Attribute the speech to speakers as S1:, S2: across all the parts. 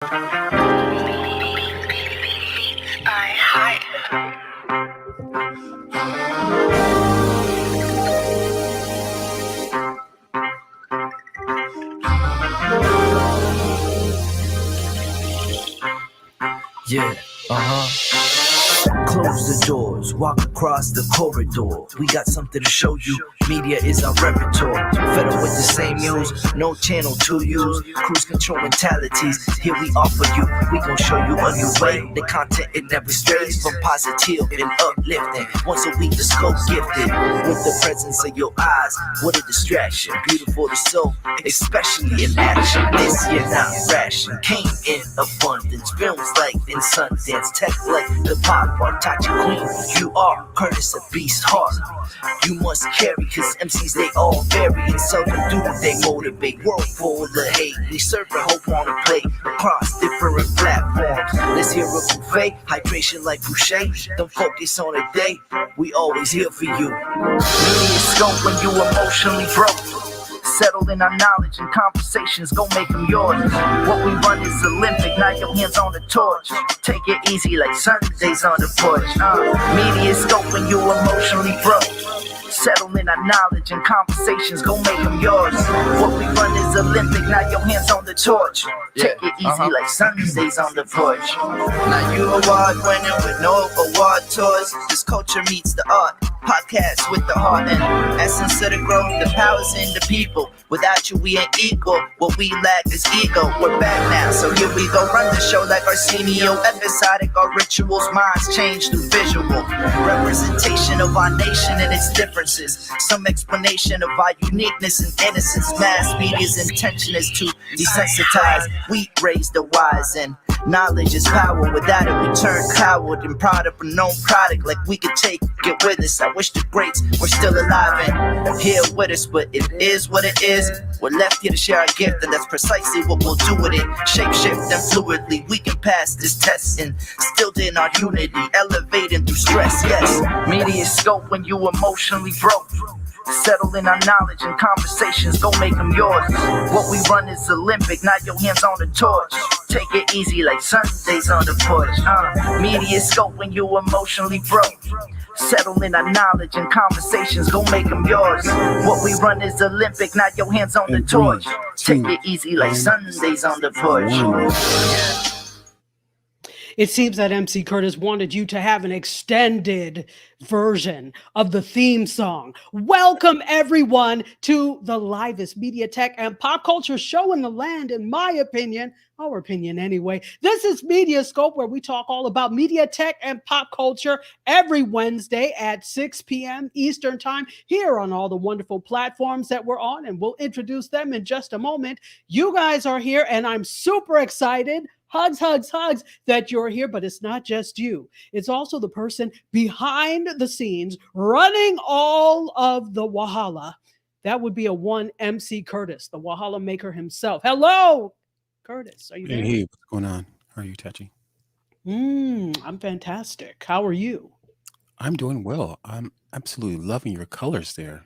S1: Yeah, Close the doors, walk across the corridor. We got something to show you. Media is our repertoire. Fed up with the same news, no channel to use. Cruise control mentalities, here we offer you. We gon' show you a new way. The content, it never strays from positive and uplifting. Once a week, the scope gifted. With the presence of your eyes, what a distraction. Beautiful to soul, especially in action. This year not ration, came in abundance. Films like in Sundance, tech like the pop art. Tachi Queen, you are Curtis, a beast heart. You must carry, cause MCs they all vary and seldom do they motivate. World full of hate, we serve the hope on a plate across different platforms. Let's hear a buffet, hydration like Boucher. Don't focus on a day, we always here for you. MediaScope when you emotionally broke. Settle in our knowledge and conversations, go make them yours. What we run is Olympic, now your hands on the torch. Take it easy like Sundays on the porch. MediaScope when you emotionally broke. Settle in our knowledge and conversations, go make them yours. What we run is Olympic, now your hands on the torch. Take it easy like Sundays on the porch. Now you award winning with no award tours. This culture meets the art. Podcast with the heart and essence of the growth. The power's in the people. Without you, we ain't equal. What we lack is ego. We're back now, so here we go. Run the show like Arsenio. Episodic, our rituals, minds change through visual. Representation of our nation and its differences. Some explanation of our uniqueness and innocence. Mass media's intention is to desensitize. We raise the wise and knowledge is power. Without it, we turn coward and proud of a known product. Like we could take it with us. I wish the greats were still alive and here with us, but it is what it is. We're left here to share our gift, and that's precisely what we'll do with it. Shape shift and fluidly, we can pass this test and still in our unity, elevating through stress. Yes, MediaScope when you emotionally broke. Settle in our knowledge and conversations, go make them yours. What we run is Olympic, now your hands on the torch. Take it easy like Sundays on the porch. MediaScope when you emotionally broke. Settle in our knowledge and conversations, go make them yours. What we run is Olympic, now your hands on the torch. Take it easy like Sundays on the porch.
S2: It seems that MC Curtis wanted you to have an extended version of the theme song. Welcome, everyone, to the livest media, tech, and pop culture show in the land, in my opinion. Our opinion, anyway. This is MediaScope, where we talk all about media, tech, and pop culture every Wednesday at 6 p.m. Eastern Time here on all the wonderful platforms that we're on, and we'll introduce them in just a moment. You guys are here, and I'm super excited. Hugs, hugs, hugs that you're here, but it's not just you. It's also the person behind the scenes running all of the Wahala. That would be a one MC Curtis, the Wahala maker himself. Hello, Curtis. Are you there?
S3: Hey, what's going on? How are you, Tachi?
S2: I'm fantastic. How are you?
S3: I'm doing well. I'm absolutely loving your colors there.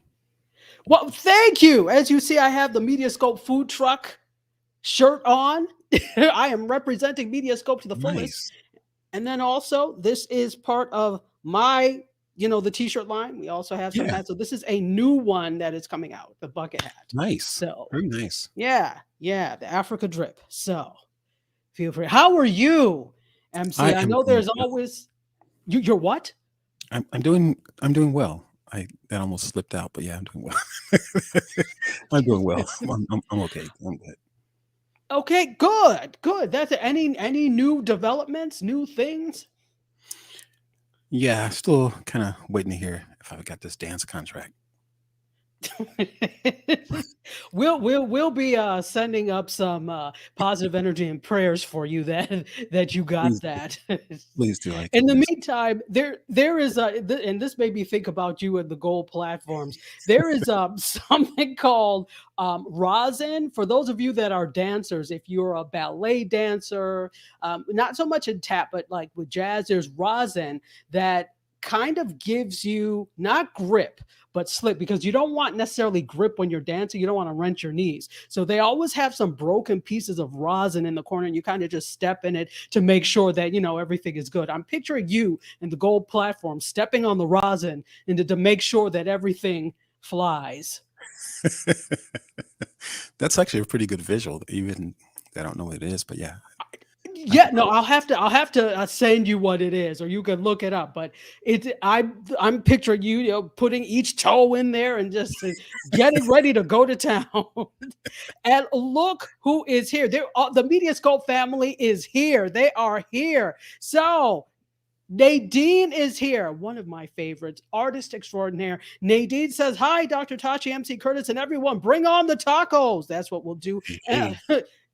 S2: Well, thank you. As you see, I have the MediaScope food truck shirt on. I am representing MediaScope to the fullest.
S3: Nice.
S2: And then also, this is part of my, the t-shirt line. We also have some hats. So this is a new one that is coming out, the bucket hat.
S3: Nice.
S2: So
S3: very nice.
S2: Yeah, the Africa drip. So feel free. How are you, MC? I know there's always you're what?
S3: I'm doing well. That almost slipped out, but yeah, I'm doing well. I'm doing well. I'm okay. I'm good.
S2: Okay, good. That's it. Any new developments, new things?
S3: Yeah, still kind of waiting to hear if I got this dance contract.
S2: We'll be sending up some positive energy and prayers for you that you got that.
S3: Please do.
S2: In the meantime, there is and this made me think about you and the gold platforms. There is something called rosin. For those of you that are dancers, if you're a ballet dancer, not so much in tap, but like with jazz, there's rosin that kind of gives you not grip, but slip, because you don't want necessarily grip when you're dancing. You don't want to wrench your knees. So they always have some broken pieces of rosin in the corner, and you kind of just step in it to make sure that, everything is good. I'm picturing you in the gold platform stepping on the rosin to make sure that everything flies.
S3: That's actually a pretty good visual. Even I don't know what it is, but yeah.
S2: Yeah, no, I'll have to send you what it is, or you can look it up. But I'm picturing you, putting each toe in there and just getting ready to go to town. And look who is here. The MediaScope family is here. They are here. So Nadine is here, one of my favorites, artist extraordinaire. Nadine says, "Hi, Dr. Tachi, MC Curtis, and everyone. Bring on the tacos." That's what we'll do.
S3: Hey.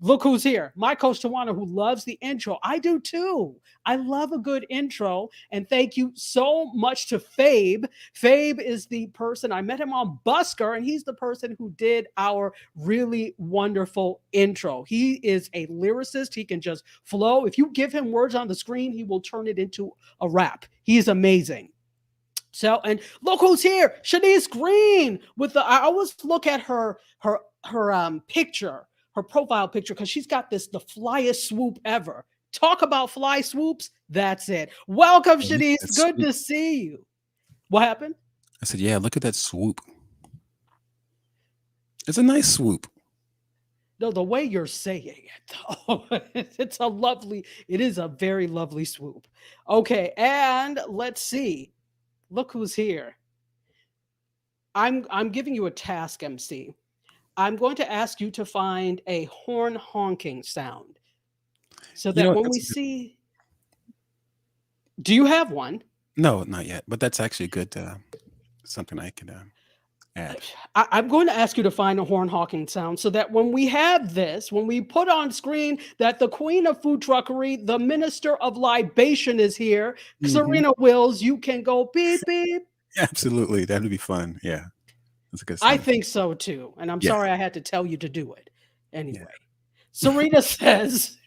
S2: Look who's here. My coach Tawana, who loves the intro. I do too. I love a good intro. And thank you so much to Fabe. Fabe is the person, I met him on Busker, and he's the person who did our really wonderful intro. He is a lyricist. He can just flow. If you give him words on the screen, he will turn it into a rap. He is amazing. So, and look who's here. Shanice Green I always look at her picture, her profile picture, because she's got the flyest swoop ever. Talk about fly swoops. That's it. Welcome, Shanice. Good to see you. What happened?
S3: I said, yeah, look at that swoop. It's a nice swoop.
S2: No, the way you're saying it, though, it is a very lovely swoop. Okay, and let's see. Look who's here. I'm giving you a task, MC. I'm going to ask you to find a horn honking sound, so that when we see. Do you have one?
S3: No, not yet. But that's actually good. Something I can add.
S2: I'm going to ask you to find a horn honking sound, so that when we have this, when we put on screen that the queen of food truckery, the minister of libation is here, Serena Wills, you can go beep, beep.
S3: Absolutely. That would be fun. Yeah. That's a good sound.
S2: I think so too. And I'm sorry I had to tell you to do it. Anyway, Serena says,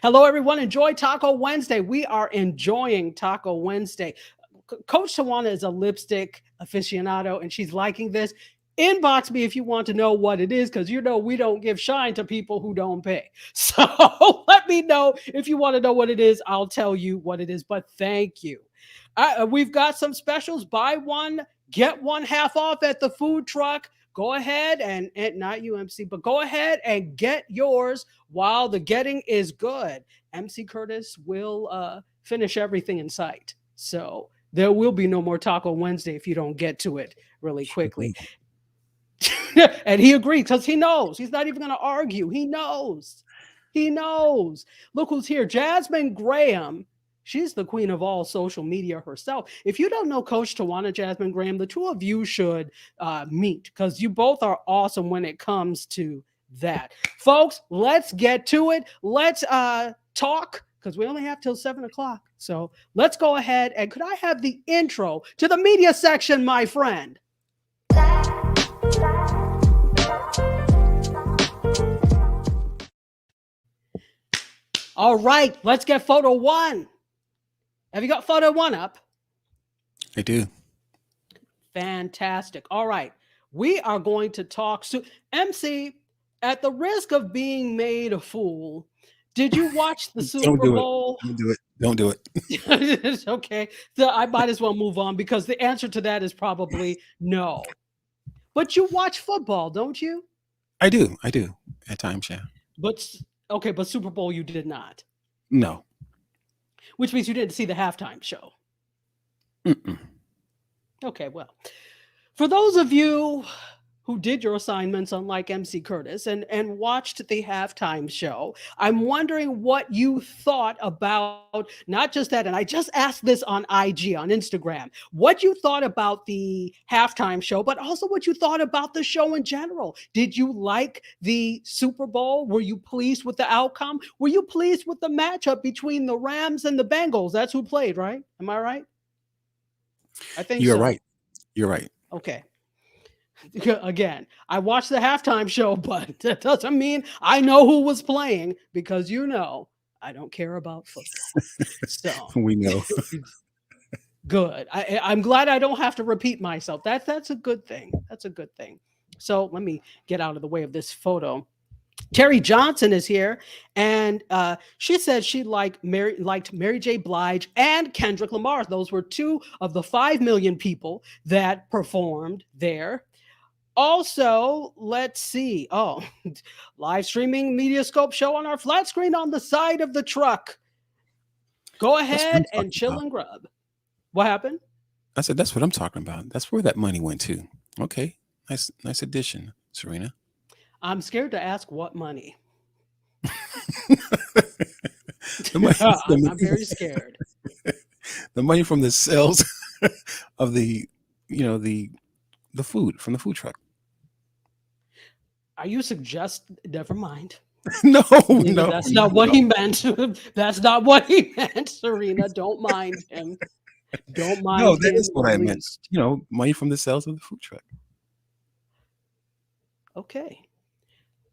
S2: "Hello, everyone. Enjoy Taco Wednesday." We are enjoying Taco Wednesday. Coach Tawana is a lipstick aficionado, and she's liking this. Inbox me if you want to know what it is, because we don't give shine to people who don't pay. So let me know if you want to know what it is. I'll tell you what it is. But thank you. We've got some specials. Buy one, get one half off at the food truck. Go ahead and not you, MC, but go ahead and get yours while the getting is good. MC Curtis will finish everything in sight. So there will be no more Taco Wednesday if you don't get to it really quickly. And he agreed, because he knows. He's not even going to argue. He knows. He knows. Look who's here. Jasmine Graham. She's the queen of all social media herself. If you don't know Coach Tawana, Jasmine Graham, the two of you should meet, because you both are awesome when it comes to that. Folks, let's get to it. Let's talk, because we only have till 7 o'clock. So let's go ahead. And could I have the intro to the media section, my friend? All right, let's get photo one. Have you got photo one up?
S3: I do.
S2: Fantastic. All right. We are going to talk. MC, at the risk of being made a fool, did you watch the Super Bowl?
S3: Don't do it. Don't do it.
S2: It's okay. So I might as well move on, because the answer to that is probably no. But you watch football, don't you?
S3: I do. At times, yeah.
S2: But Super Bowl you did not.
S3: No.
S2: Which means you didn't see the halftime show.
S3: Mm-mm.
S2: Okay, well, for those of you who did your assignments, unlike MC Curtis, and watched the halftime show, I'm wondering what you thought about not just that, and I just asked this on IG, on Instagram, what you thought about the halftime show, but also what you thought about the show in general. Did you like the Super Bowl? Were you pleased with the outcome? Were you pleased with the matchup between the Rams and the Bengals? That's who played, right? Am I right? I think
S3: You're
S2: so.
S3: right. You're right.
S2: Okay. Again, I watched the halftime show, but that doesn't mean I know who was playing, because I don't care about football. So
S3: We know.
S2: Good. I'm glad I don't have to repeat myself. That's a good thing. That's a good thing. So let me get out of the way of this photo. Terry Johnson is here, and she said she liked Mary J. Blige and Kendrick Lamar. Those were two of the 5 million people that performed there. Also, let's see. Oh, live streaming MediaScope show on our flat screen on the side of the truck. Go
S3: That's what I'm
S2: ahead and
S3: talking
S2: chill
S3: about.
S2: and grub. What happened?
S3: I said, that's what I'm talking about. That's where that money went to. Okay. Nice addition, Serena.
S2: I'm scared to ask what money.
S3: The money,
S2: I'm very scared.
S3: the money from the sales of the, the food from the food truck.
S2: Are you never mind.
S3: No,
S2: That's not what he meant. That's not what he meant, Serena. Don't mind him. Don't mind
S3: No,
S2: him.
S3: that is what I meant.
S2: Least.
S3: Money from the sales of the food truck.
S2: Okay.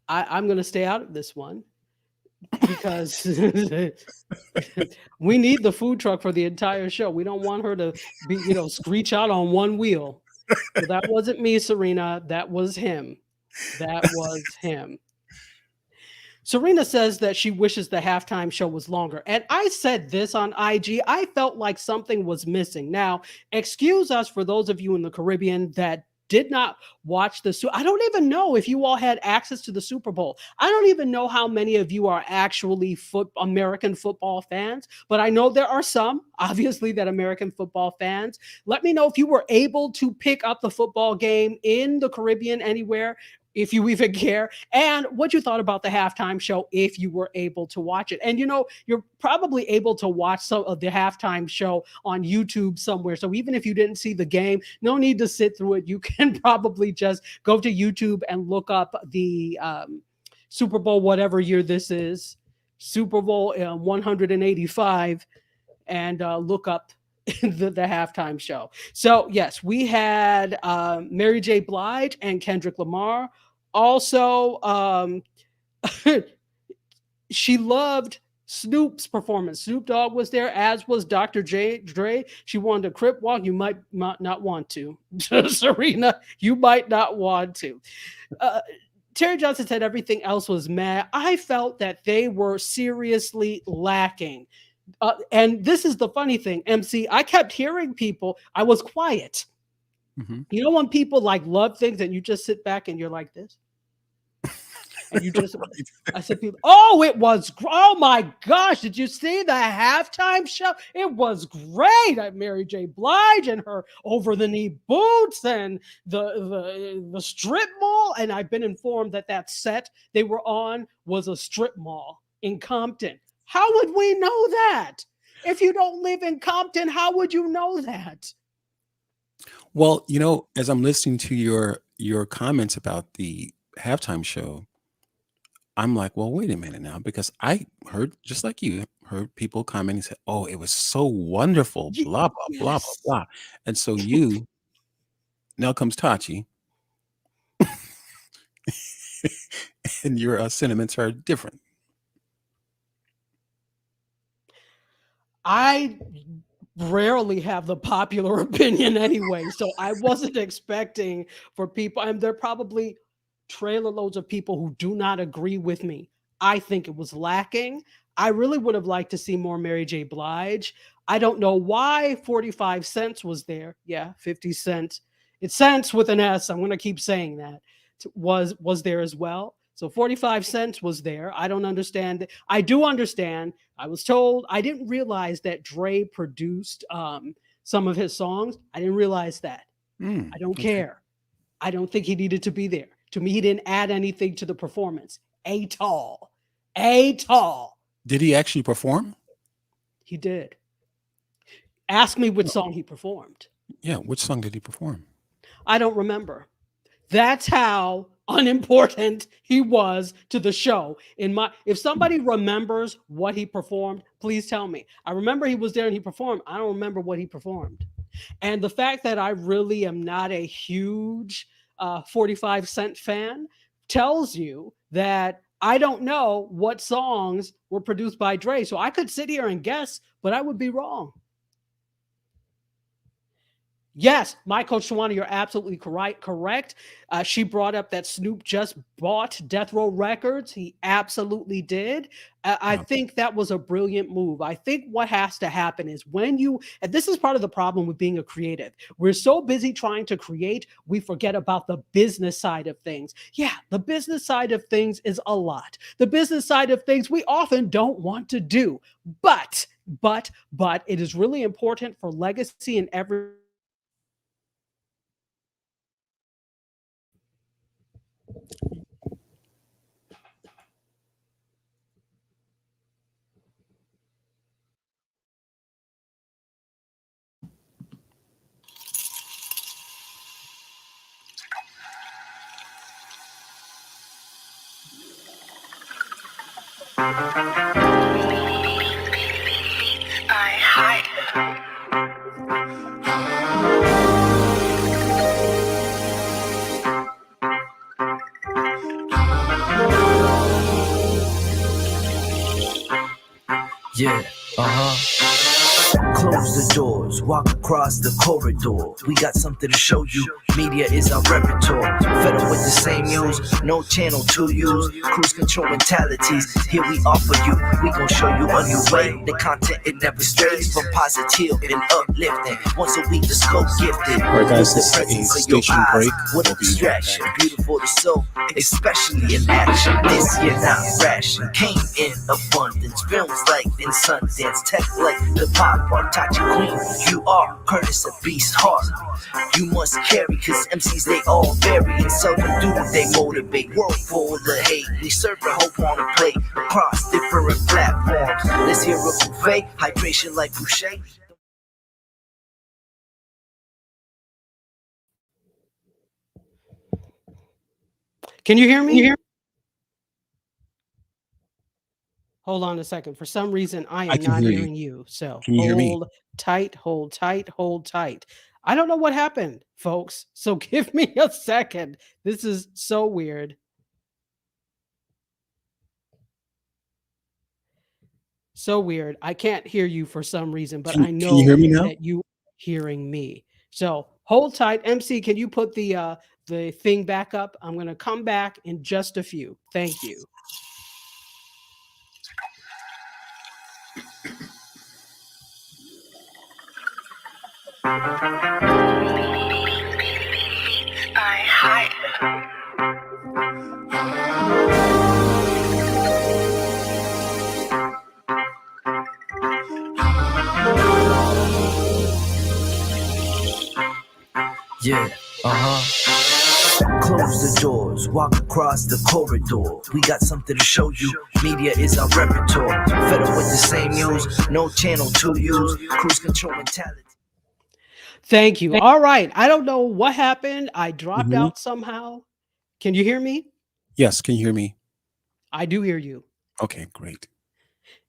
S2: I'm going to stay out of this one because we need the food truck for the entire show. We don't want her to be, screech out on one wheel. So that wasn't me, Serena. That was him. That was him. Serena says that she wishes the halftime show was longer. And I said this on IG. I felt like something was missing. Now, excuse us for those of you in the Caribbean that did not watch I don't even know if you all had access to the Super Bowl. I don't even know how many of you are actually American football fans, but I know there are some, obviously, that American football fans. Let me know if you were able to pick up the football game in the Caribbean anywhere, if you even care, and what you thought about the halftime show if you were able to watch it. And you're probably able to watch some of the halftime show on YouTube somewhere. So even if you didn't see the game, no need to sit through it. You can probably just go to YouTube and look up the Super Bowl, whatever year this is, Super Bowl 185, and look up the halftime show. So yes, we had Mary J. Blige and Kendrick Lamar. Also, she loved Snoop's performance. Snoop Dogg was there, as was Dr. Dre. She wanted a crip walk. You might not want to. Serena, you might not want to. Terry Johnson said everything else was meh. I felt that they were seriously lacking. And this is the funny thing, MC. I kept hearing people. I was quiet.
S3: Mm-hmm.
S2: You know when people love things and you just sit back and you're like this? And you just, I said, people, oh my gosh, did you see the halftime show? It was great. Mary J. Blige and her over-the-knee boots and the strip mall. And I've been informed that set they were on was a strip mall in Compton. How would we know that? If you don't live in Compton, how would you know that?
S3: Well, as I'm listening to your comments about the halftime show, I'm like, well, wait a minute now, because I heard, just like you, heard people commenting and say, oh, it was so wonderful, blah, blah, blah, blah, blah. And so now comes Tachi, and your sentiments are different.
S2: I rarely have the popular opinion anyway, so I wasn't expecting for people, and there are probably trailer loads of people who do not agree with me. I think it was lacking. I really would have liked to see more Mary J. Blige. I don't know why 45 cents was there. Yeah, 50 cents. It's cents with an S. I'm going to keep saying that. Was there as well. So 45 cents was there. I don't understand. I do understand. I was told, I didn't realize that Dre produced some of his songs. I didn't realize that. I don't care. I don't think he needed to be there. To me, he didn't add anything to the performance. At all.
S3: Did he actually perform?
S2: He did. Ask me which song he performed.
S3: Yeah, which song did he perform?
S2: I don't remember. That's how unimportant he was to the show. If somebody remembers what he performed, please tell me. I remember he was there and he performed. I don't remember what he performed. And the fact that I really am not a huge 45 Cent fan tells you that I don't know what songs were produced by Dre. So I could sit here and guess, but I would be wrong. Yes, my coach Shawana, you're absolutely correct. Correct. She brought up that Snoop just bought Death Row Records. He absolutely did. I
S3: Yeah.
S2: think that was a brilliant move. I think what has to happen is when you, and this is part of the problem with being a creative, we're so busy trying to create, we forget about the business side of things. Yeah, the business side of things is a lot. The business side of things we often don't want to do, but it is really important for legacy and everything to be creative. And I think that is what we have to do. So let's talk about
S1: Yeah, close the doors, walk across the corridor. We got something to show you. Media is our repertoire. Fed up with the same news, no channel to use. Cruise control mentalities. Here we offer you. We gon' show you a new way. The content it never strays from positive and uplifting. Once a week, the scope gifted.
S3: All right, guys,
S1: The
S3: this is a
S1: presence of your
S3: station
S1: eyes.
S3: break.
S1: What a
S3: We'll be right
S1: distraction.
S3: back.
S1: Beautiful to soul, especially in action. This year not ration. Came in abundance. Films like in Sundance. Tech like the pop art. Tachi Queen. You are Curtis a beast heart. You must carry, cause MCs they all vary. And seldom do they motivate. World full of hate. We serve the hope on a plate across different platforms. Let's hear a buffet. Hydration like Boucher.
S2: Can you hear me? Hold on a second. For some reason, I
S3: I
S2: am
S3: can
S2: not
S3: hear you.
S2: hearing you. So
S3: Can you hear me?
S2: hold tight, hold tight, hold tight. I don't know what happened, folks. So give me a second. This is so weird. So weird. I can't hear you for some reason, but I
S3: Can you
S2: know
S3: hear me now?
S2: that you are hearing me. So hold tight. MC, can you put the thing back up? I'm gonna come back in just a few. Thank you.
S1: Yeah, close the doors, walk across the corridor. We got something to show you. Media is our repertoire. Fed up with the same news, no channel to use. Cruise control mentality.
S2: Thank you. All right. I don't know what happened. I dropped
S3: Hmm.
S2: out somehow. Can you hear me?
S3: Yes, can you hear me?
S2: I do hear you.
S3: Okay, great.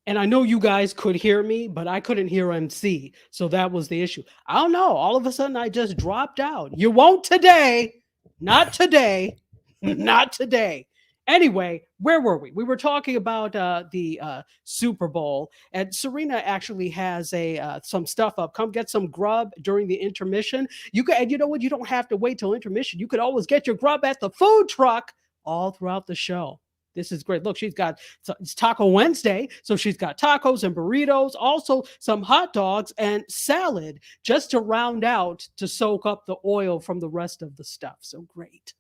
S2: And I know you guys could hear me, but I couldn't hear MC. So that was the issue. I don't know. All of a sudden, I just dropped out. You won't today. Not today. Not today. Anyway, where were we? We were talking about the Super Bowl, and Serena actually has a some stuff up. Come get some grub during the intermission. You can, and you know what? You don't have to wait till intermission. You could always get your grub at the food truck all throughout the show. This is great. Look, she's got it's Taco Wednesday, so she's got tacos and burritos, also some hot dogs and salad just to round out to soak up the oil from the rest of the stuff. So great.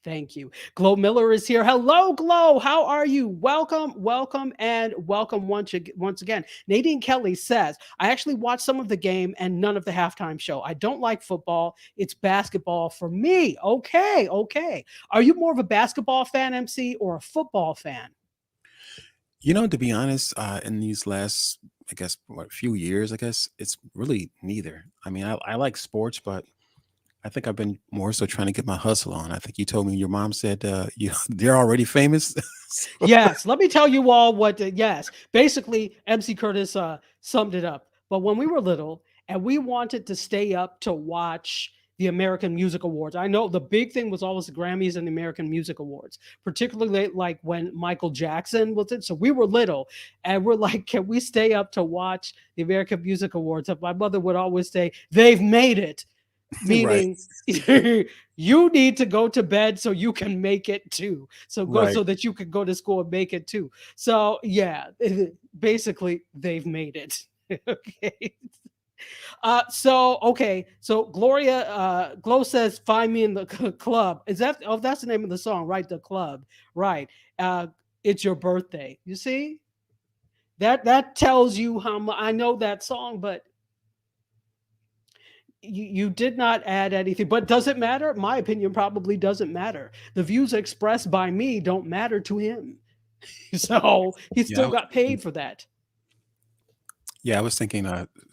S2: Thank you. Glow Miller is here. Hello, Glow. How are you? Welcome, welcome, and welcome once again. Nadine Kelly says, I actually watched some of the game and none of the halftime show. I don't like football. It's basketball for me. Okay, okay. Are you more of a basketball fan, MC, or a football fan?
S3: To be honest, in these last, I guess, few years, I guess it's really neither. I mean, I like sports, but I think I've been more so trying to get my hustle on. I think you told me your mom said they're already famous. So-
S2: Yes, let me tell you all what. Yes, basically, MC Curtis summed it up. But when we were little and we wanted to stay up to watch the American Music Awards, I know the big thing was always the Grammys and the American Music Awards, particularly like when Michael Jackson was it. So we were little and we're like, can we stay up to watch the American Music Awards? And my mother would always say, they've made it.
S3: Right.
S2: meaning you need to go to bed so you can make it too. So go
S3: Right.
S2: so that you can go to school and make it too. So yeah, basically they've made it. Okay. So Gloria Glow says find me in the club. Is that that's the name of the song, right? The club. Right. Uh it's your birthday. You see? That tells you how much I know that song, but you did not add anything. But does it matter? My opinion probably doesn't matter. The views expressed by me don't matter to him. So he
S3: Yeah.
S2: still got paid for that.
S3: I was thinking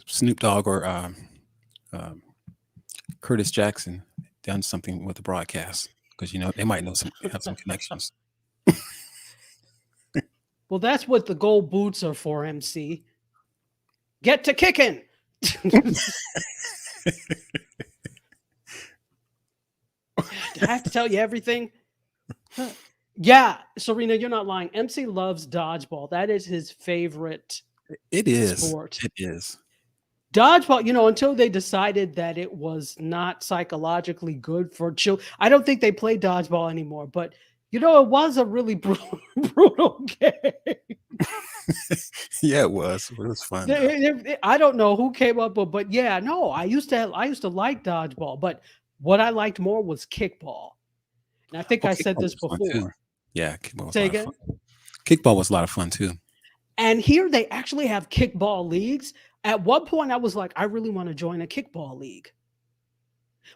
S3: Snoop Dogg or um, Curtis Jackson done something with the broadcast because they might have some connections.
S2: Well, that's what the gold boots are for, MC. Get to kicking. Do I have to tell you everything? Yeah, Serena, you're not lying. MC loves dodgeball. That is his favorite
S3: It is.
S2: sport.
S3: It is.
S2: Dodgeball, until they decided that it was not psychologically good for children. I don't think they play dodgeball anymore, but it was a really brutal game.
S3: Yeah, it was. It was fun though.
S2: I don't know who came up with, but yeah, no, I used to like dodgeball, but what I liked more was kickball. And I think
S3: Oh,
S2: I said
S3: kickball
S2: this
S3: was fun too.
S2: before.
S3: Yeah, kickball was a
S2: Say
S3: lot of
S2: again.
S3: fun. Kickball was a lot of fun too.
S2: And here they actually have kickball leagues. At one point, I was like, I really want to join a kickball league.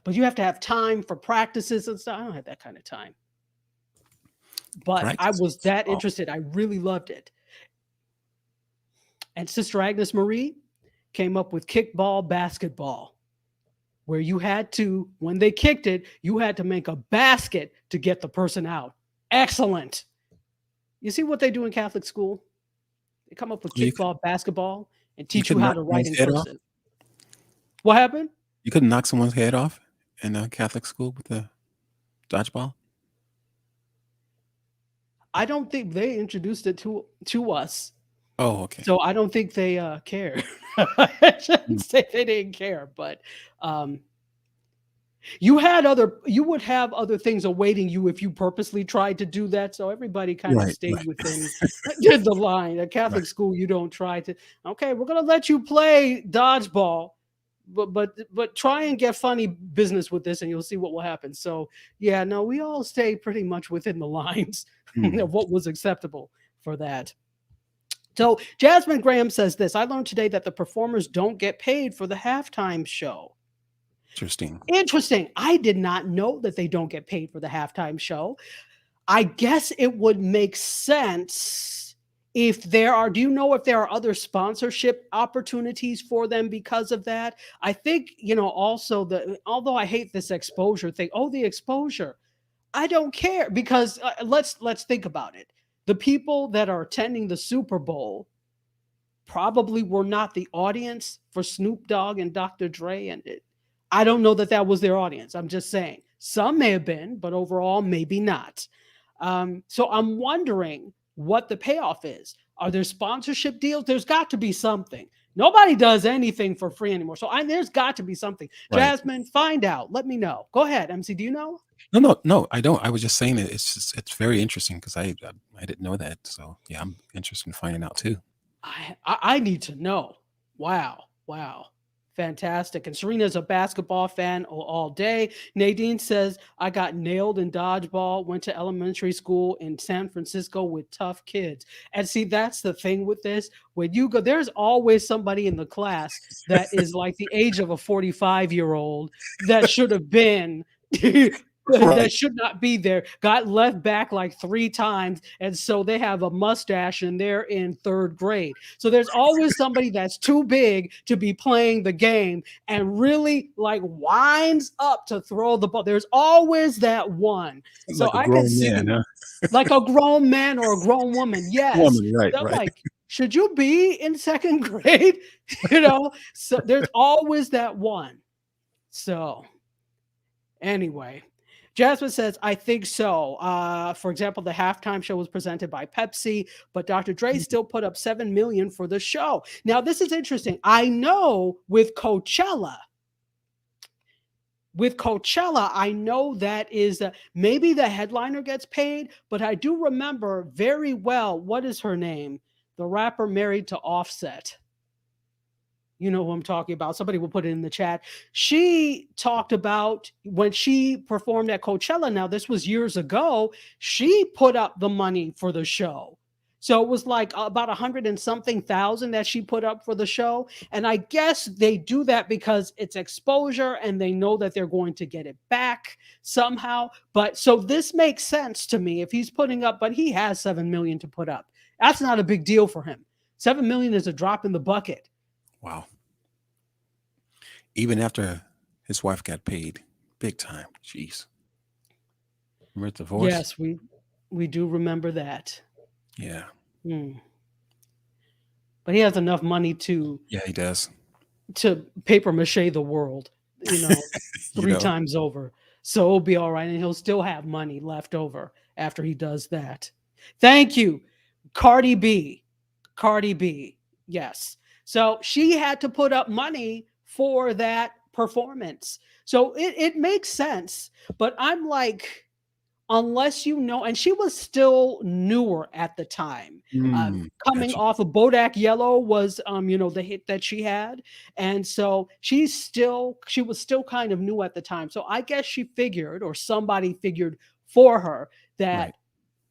S2: But you have to have time for practices and stuff. I don't have that kind of time. But I was
S3: Practices.
S2: that
S3: Oh,
S2: interested. I really loved it. And Sister Agnes Marie came up with kickball basketball, where you had to, when they kicked it, you had to make a basket to get the person out. Excellent. You see what they do in Catholic school? They come up with
S3: you
S2: kickball basketball and
S3: you
S2: teach you
S3: couldn't
S2: how
S3: knock
S2: to write
S3: someone's
S2: in
S3: head off.
S2: cursive. What happened?
S3: You couldn't knock someone's head off in a Catholic school with the dodgeball.
S2: I don't think they introduced it to us.
S3: Oh, okay.
S2: So I don't think they care. I shouldn't
S3: Mm.
S2: say they didn't care, but um, you would have other things awaiting you if you purposely tried to do that. So everybody kind of
S3: Right.
S2: stayed
S3: Right.
S2: within the line. At
S3: Right.
S2: Catholic school, you don't try to. Okay, we're gonna let you play dodgeball, but try and get funny business with this, and you'll see what will happen. So yeah, no, we all stay pretty much within the lines
S3: Mm.
S2: of what was acceptable for that. So Jasmine Graham says this. I learned today that the performers don't get paid for the halftime show.
S3: Interesting.
S2: Interesting. I did not know that they don't get paid for the halftime show. I guess it would make sense if there are, do you know if there are other sponsorship opportunities for them because of that? I think, also although I hate this exposure thing, the exposure. I don't care because let's think about it. The people that are attending the Super Bowl probably were not the audience for Snoop Dogg and Dr. Dre, and I don't know that that was their audience. I'm just saying some may have been, but overall maybe not. So I'm wondering what the payoff is. Are there sponsorship deals? There's got to be something. Nobody does anything for free anymore. So there's got to be something.
S3: Right.
S2: Jasmine, find out. Let me know. Go ahead, MC. Do you know?
S3: No, I don't. I was just saying it's very interesting because I didn't know that. So yeah, I'm interested in finding out too.
S2: I need to know. Wow. Fantastic. And Serena's a basketball fan all day. Nadine says, I got nailed in dodgeball, went to elementary school in San Francisco with tough kids. And see, that's the thing with this. When you go, there's always somebody in the class that is like the age of a 45-year-old that should have been
S3: Right.
S2: that should not be there, got left back like 3 times, and so they have a mustache and they're in 3rd grade. So there's always somebody that's too big to be playing the game and really like winds up to throw the ball. There's always that one. So
S3: Like a
S2: I can
S3: grown
S2: see
S3: man, huh?
S2: like a grown man or a grown woman. Yes.
S3: Woman, right,
S2: So I'm
S3: right.
S2: like, should you be in 2nd grade? So there's always that one. So anyway, Jasmine says, I think so. For example, the halftime show was presented by Pepsi, but Dr. Dre still put up $7 million for the show. Now, this is interesting. I know with Coachella, With Coachella, I know that is maybe the headliner gets paid, but I do remember very well, what is her name? The rapper married to Offset. You know who I'm talking about. Somebody will put it in the chat. She talked about when she performed at Coachella. Now, this was years ago. She put up the money for the show. So it was like about 100 and something thousand that she put up for the show. And I guess they do that because it's exposure and they know that they're going to get it back somehow. But so this makes sense to me if he's putting up, but he has 7 million to put up. That's not a big deal for him. 7 million is a drop in the bucket.
S3: Wow. Even after his wife got paid big time. Jeez. Remember the divorce?
S2: Yes, we do remember that.
S3: Yeah.
S2: Hmm. But he has enough money
S3: Yeah, he does.
S2: to paper mache the world, you know,
S3: You
S2: three
S3: know?
S2: times over. So it'll be all right, and he'll still have money left over after he does that. Thank you, Cardi B. Cardi B. Yes. So she had to put up money for that performance. So it makes sense. But I'm like, unless you know, and she was still newer at the time. Coming
S3: Gotcha.
S2: off of Bodak Yellow was, the hit that she had, and so she was still kind of new at the time. So I guess she figured, or somebody figured for her,
S3: Right.
S2: that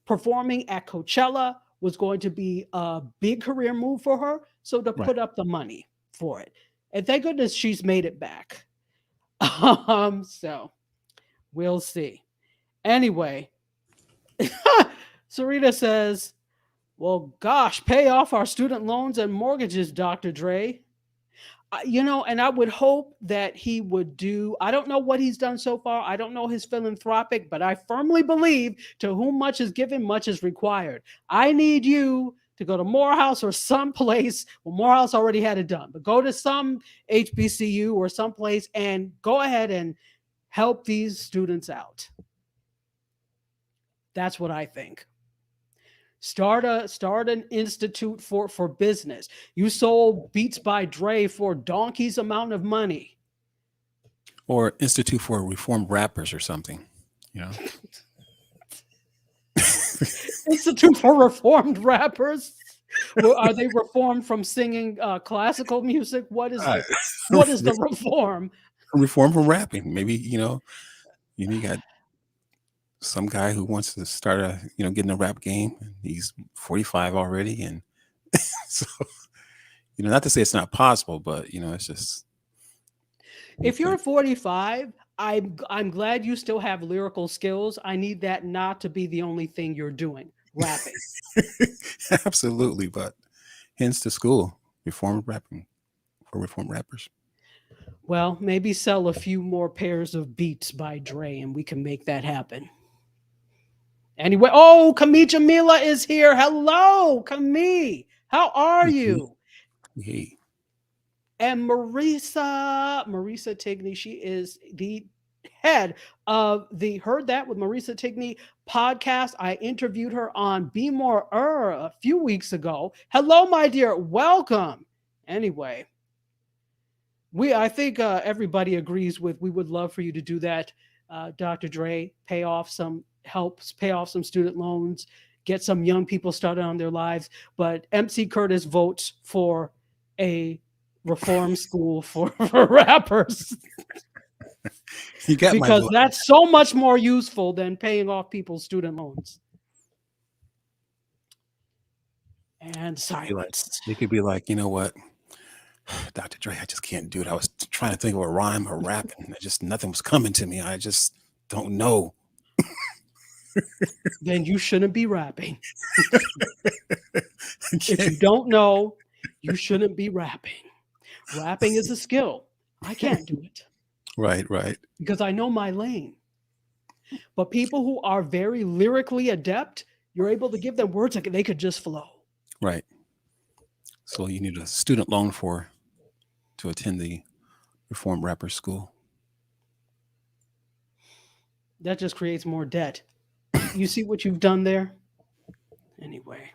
S2: performing at Coachella was going to be a big career move for her. So to
S3: Right.
S2: put up the money for it, and thank goodness she's made it back. So we'll see. Anyway, Sarita says, well, gosh, pay off our student loans and mortgages, Dr. Dre. And I would hope that he would do, I don't know what he's done so far. I don't know his philanthropic, but I firmly believe to whom much is given, much is required. I need you to go to Morehouse or someplace. Well, Morehouse already had it done, but go to some HBCU or someplace and go ahead and help these students out. That's what I think. Start an institute for business. You sold Beats by Dre for donkey's amount of money.
S3: Or Institute for Reformed Rappers or something. You know?
S2: Institute for Reformed Rappers. Well, are they reformed from singing classical music? What is
S3: Uh,
S2: the reform?
S3: Reform from rapping. Maybe, you got some guy who wants to start get in a rap game. And he's 45 already. And so, not to say it's not possible, but, it's just.
S2: If you're 45, I'm glad you still have lyrical skills. I need that not to be the only thing you're doing, rapping.
S3: Absolutely. But hence the school, reformed rapping for reformed rappers.
S2: Well, maybe sell a few more pairs of Beats by Dre and we can make that happen. Anyway, oh, Camille Jamila is here. Hello, Camille. How are you?
S3: Hey.
S2: And Marisa Tigney, she is the head of the Heard That with Marisa Tigney podcast. I interviewed her on Be More a few weeks ago. Hello, my dear. Welcome. Anyway, I think everybody agrees with we would love for you to do that, Dr. Dre, pay off some student loans, get some young people started on their lives. But MC Curtis votes for a reform school for rappers
S3: You got my
S2: because
S3: vote.
S2: that's so much more useful than paying off people's student loans. And silence.
S3: They could be like, you know what? Dr. Dre, I just can't do it. I was trying to think of a rhyme or rap, and nothing was coming to me. I just don't know.
S2: Then you shouldn't be rapping. If you don't know, you shouldn't be rapping. Rapping is a skill. I can't do it.
S3: Right.
S2: Because I know my lane. But people who are very lyrically adept, you're able to give them words like they could just flow.
S3: Right. So you need a student loan to attend the Reformed Rapper School.
S2: That just creates more debt. You see what you've done there? Anyway,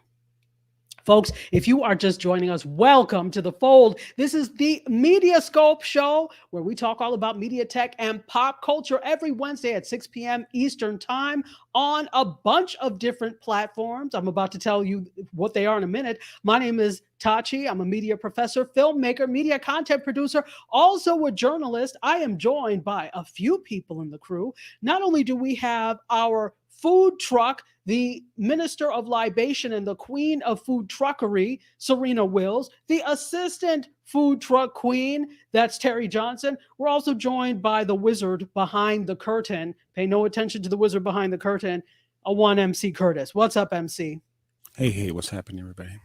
S2: Folks, if you are just joining us, welcome to the fold. This is the MediaScope show where we talk all about media tech and pop culture every Wednesday at 6 p.m. Eastern time on a bunch of different platforms. I'm about to tell you what they are in a minute. My name is Tachi. I'm a media professor, filmmaker, media content producer, also a journalist. I am joined by a few people in the crew. Not only do we have our food truck, the Minister of Libation and the Queen of Food Truckery, Serena Wills, the Assistant Food Truck Queen, that's Terry Johnson. We're also joined by the wizard behind the curtain. Pay no attention to the wizard behind the curtain, a one MC Curtis. What's up, MC?
S3: Hey, what's happening, everybody?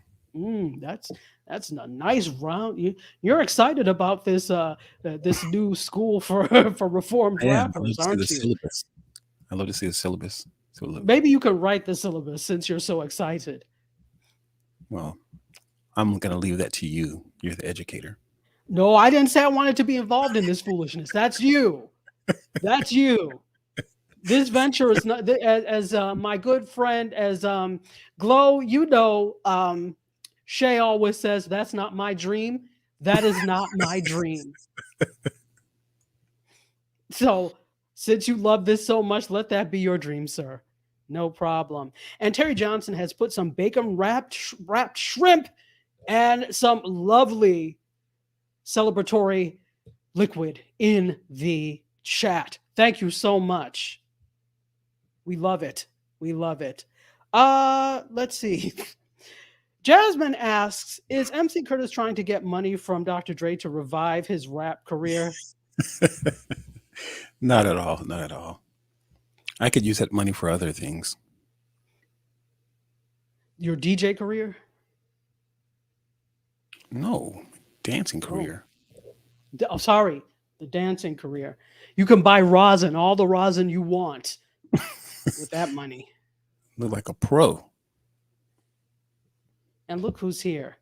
S2: That's a nice round. You're excited about this this new school for reformed rappers, aren't you?
S3: Syllabus. I love to see the syllabus.
S2: Maybe you could write the syllabus since you're so excited.
S3: Well, I'm going to leave that to you. You're the educator.
S2: No, I didn't say I wanted to be involved in this foolishness. That's you. That's you. This venture is not, as my good friend, as Glow, you know, Shay always says, that's not my dream. That is not my dream. So since you love this so much, let that be your dream, sir. No problem. And Terry Johnson has put some bacon wrapped shrimp and some lovely celebratory liquid in the chat. Thank you so much. We love it. We love it. Let's see. Jasmine asks, is MC Curtis trying to get money from Dr. Dre to revive his rap career?
S3: Not at all. Not at all. I could use that money for other things.
S2: Your DJ career?
S3: No, dancing career.
S2: Oh, sorry, the dancing career. You can buy rosin, all the rosin you want with that money.
S3: Look like a pro.
S2: And look who's here.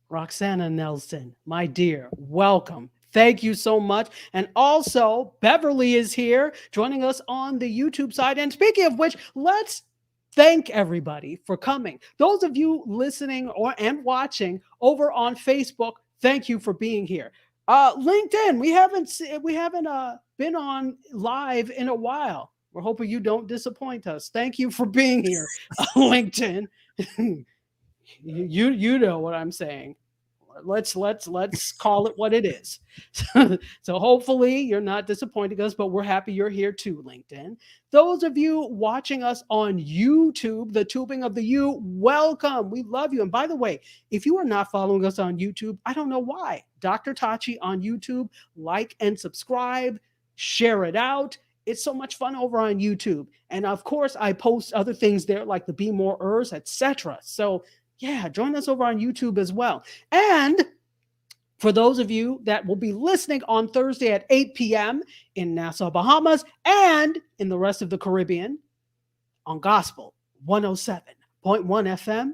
S2: Roxana Nelson, my dear, welcome. Thank you so much. And also, Beverly is here joining us on the YouTube side. And speaking of which, let's thank everybody for coming. Those of you listening and watching over on Facebook, thank you for being here. LinkedIn, we haven't been on live in a while. We're hoping you don't disappoint us. Thank you for being here, LinkedIn. you know what I'm saying. Let's call it what it is. So hopefully you're not disappointing us, but we're happy you're here too, LinkedIn. Those of you watching us on YouTube, the tubing of the U, welcome. We love you. And by the way, if you are not following us on YouTube, I don't know why. Dr. Tachi on YouTube, like and subscribe, share it out. It's so much fun over on YouTube. And of course, I post other things there like the Be More Ers, etc. So yeah, join us over on YouTube as well. And for those of you that will be listening on Thursday at 8 p.m. in Nassau, Bahamas, and in the rest of the Caribbean on Gospel 107.1 FM,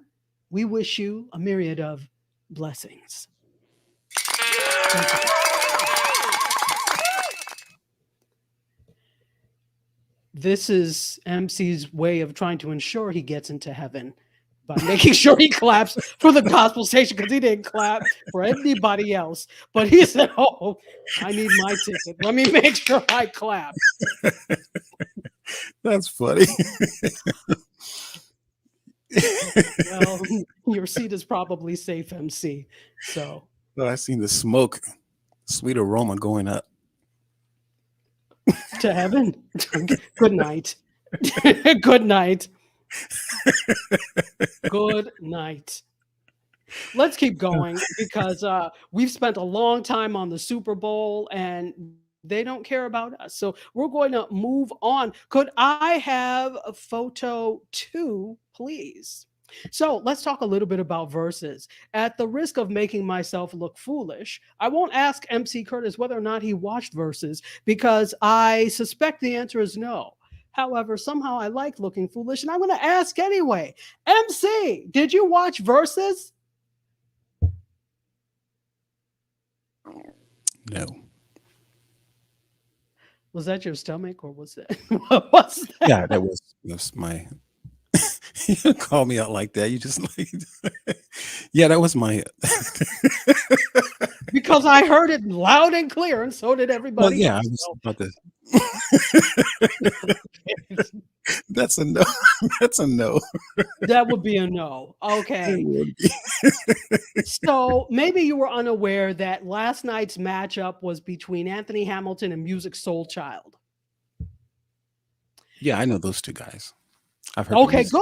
S2: we wish you a myriad of blessings. This is MC's way of trying to ensure he gets into heaven by making sure he claps for the gospel station, because he didn't clap for anybody else. But he said, oh, I need my ticket. Let me make sure I clap.
S3: That's funny.
S2: Well, your seat is probably safe, MC. So
S3: I seen the smoke, sweet aroma going up.
S2: To heaven. Good night. Good night. Good night. Let's keep going because we've spent a long time on the Super Bowl and they don't care about us. So we're going to move on. Could I have a photo 2, please? So let's talk a little bit about verses. At the risk of making myself look foolish, I won't ask MC Curtis whether or not he watched verses because I suspect the answer is no. However, somehow I like looking foolish, and I'm going to ask anyway. MC, did you watch Versus?
S3: No.
S2: Was that your stomach, or was that? What was that?
S3: Yeah, that was my. You call me out like that. You just like Yeah, that was my.
S2: Because I heard it loud and clear, and so did
S3: Well,
S2: everybody
S3: yeah, I
S2: else.
S3: was
S2: So
S3: about to. That's a no. That's a no.
S2: that would be a no.
S3: It
S2: Okay.
S3: would be.
S2: So maybe you were unaware that last night's matchup was between Anthony Hamilton and Music Soul Child.
S3: Yeah, I know those two guys. I've heard their
S2: Okay,
S3: music.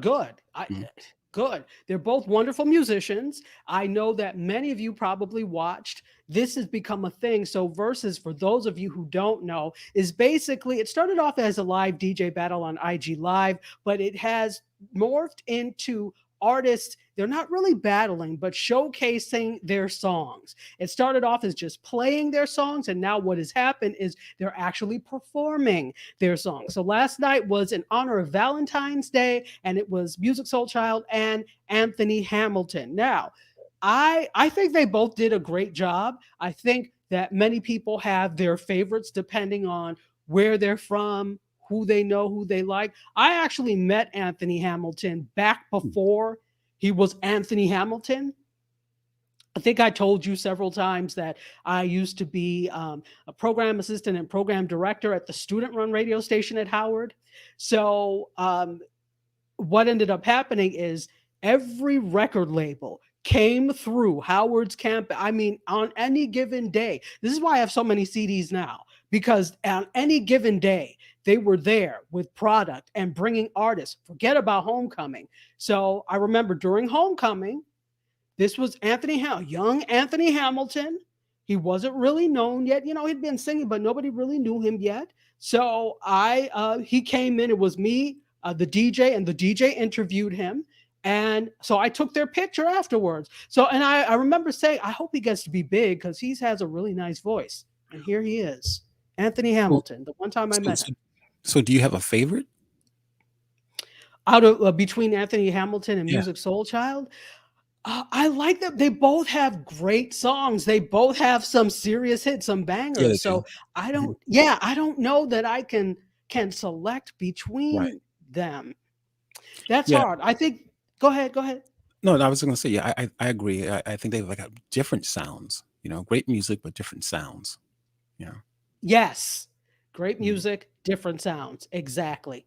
S2: good.
S3: Mhm.
S2: Good. They're both wonderful musicians. I know that many of you probably watched. This has become a thing. So, Versus, for those of you who don't know, is basically it started off as a live DJ battle on IG Live, but it has morphed into artists. They're not really battling, but showcasing their songs. It started off as just playing their songs, and now what has happened is they're actually performing their songs. So last night was in honor of Valentine's Day, and it was Music Soul Child and Anthony Hamilton. Now, I think they both did a great job. I think that many people have their favorites depending on where they're from, who they know, who they like. I actually met Anthony Hamilton back before he was Anthony Hamilton. I think I told you several times that I used to be a program assistant and program director at the student run radio station at Howard. So, what ended up happening is every record label came through Howard's camp. I mean, on any given day, this is why I have so many CDs now, because on any given day, they were there with product and bringing artists. Forget about Homecoming. So I remember during Homecoming, this was young Anthony Hamilton. He wasn't really known yet. You know, he'd been singing, but nobody really knew him yet. So he came in. It was me, the DJ, and the DJ interviewed him. And so I took their picture afterwards. So, and I remember saying, I hope he gets to be big because he has a really nice voice. And here he is, Anthony
S3: Well,
S2: Hamilton, the one time I
S3: so,
S2: met
S3: so,
S2: him.
S3: so do you have a favorite?
S2: Out of between Anthony Hamilton and
S3: Yeah.
S2: Music Soul Child, I like that they both have great songs. They both have some serious hits, some
S3: Yeah, they
S2: bangers.
S3: do.
S2: So I
S3: Mhm.
S2: don't, yeah, I don't know that I can select
S3: Right.
S2: between them. That's
S3: Yeah.
S2: hard. I think. Go ahead. Go ahead.
S3: No, I was going to say, yeah, I agree. I think they like have different sounds. Great music, but different sounds. Yeah.
S2: Yes, great
S3: Mhm.
S2: music, different sounds. Exactly.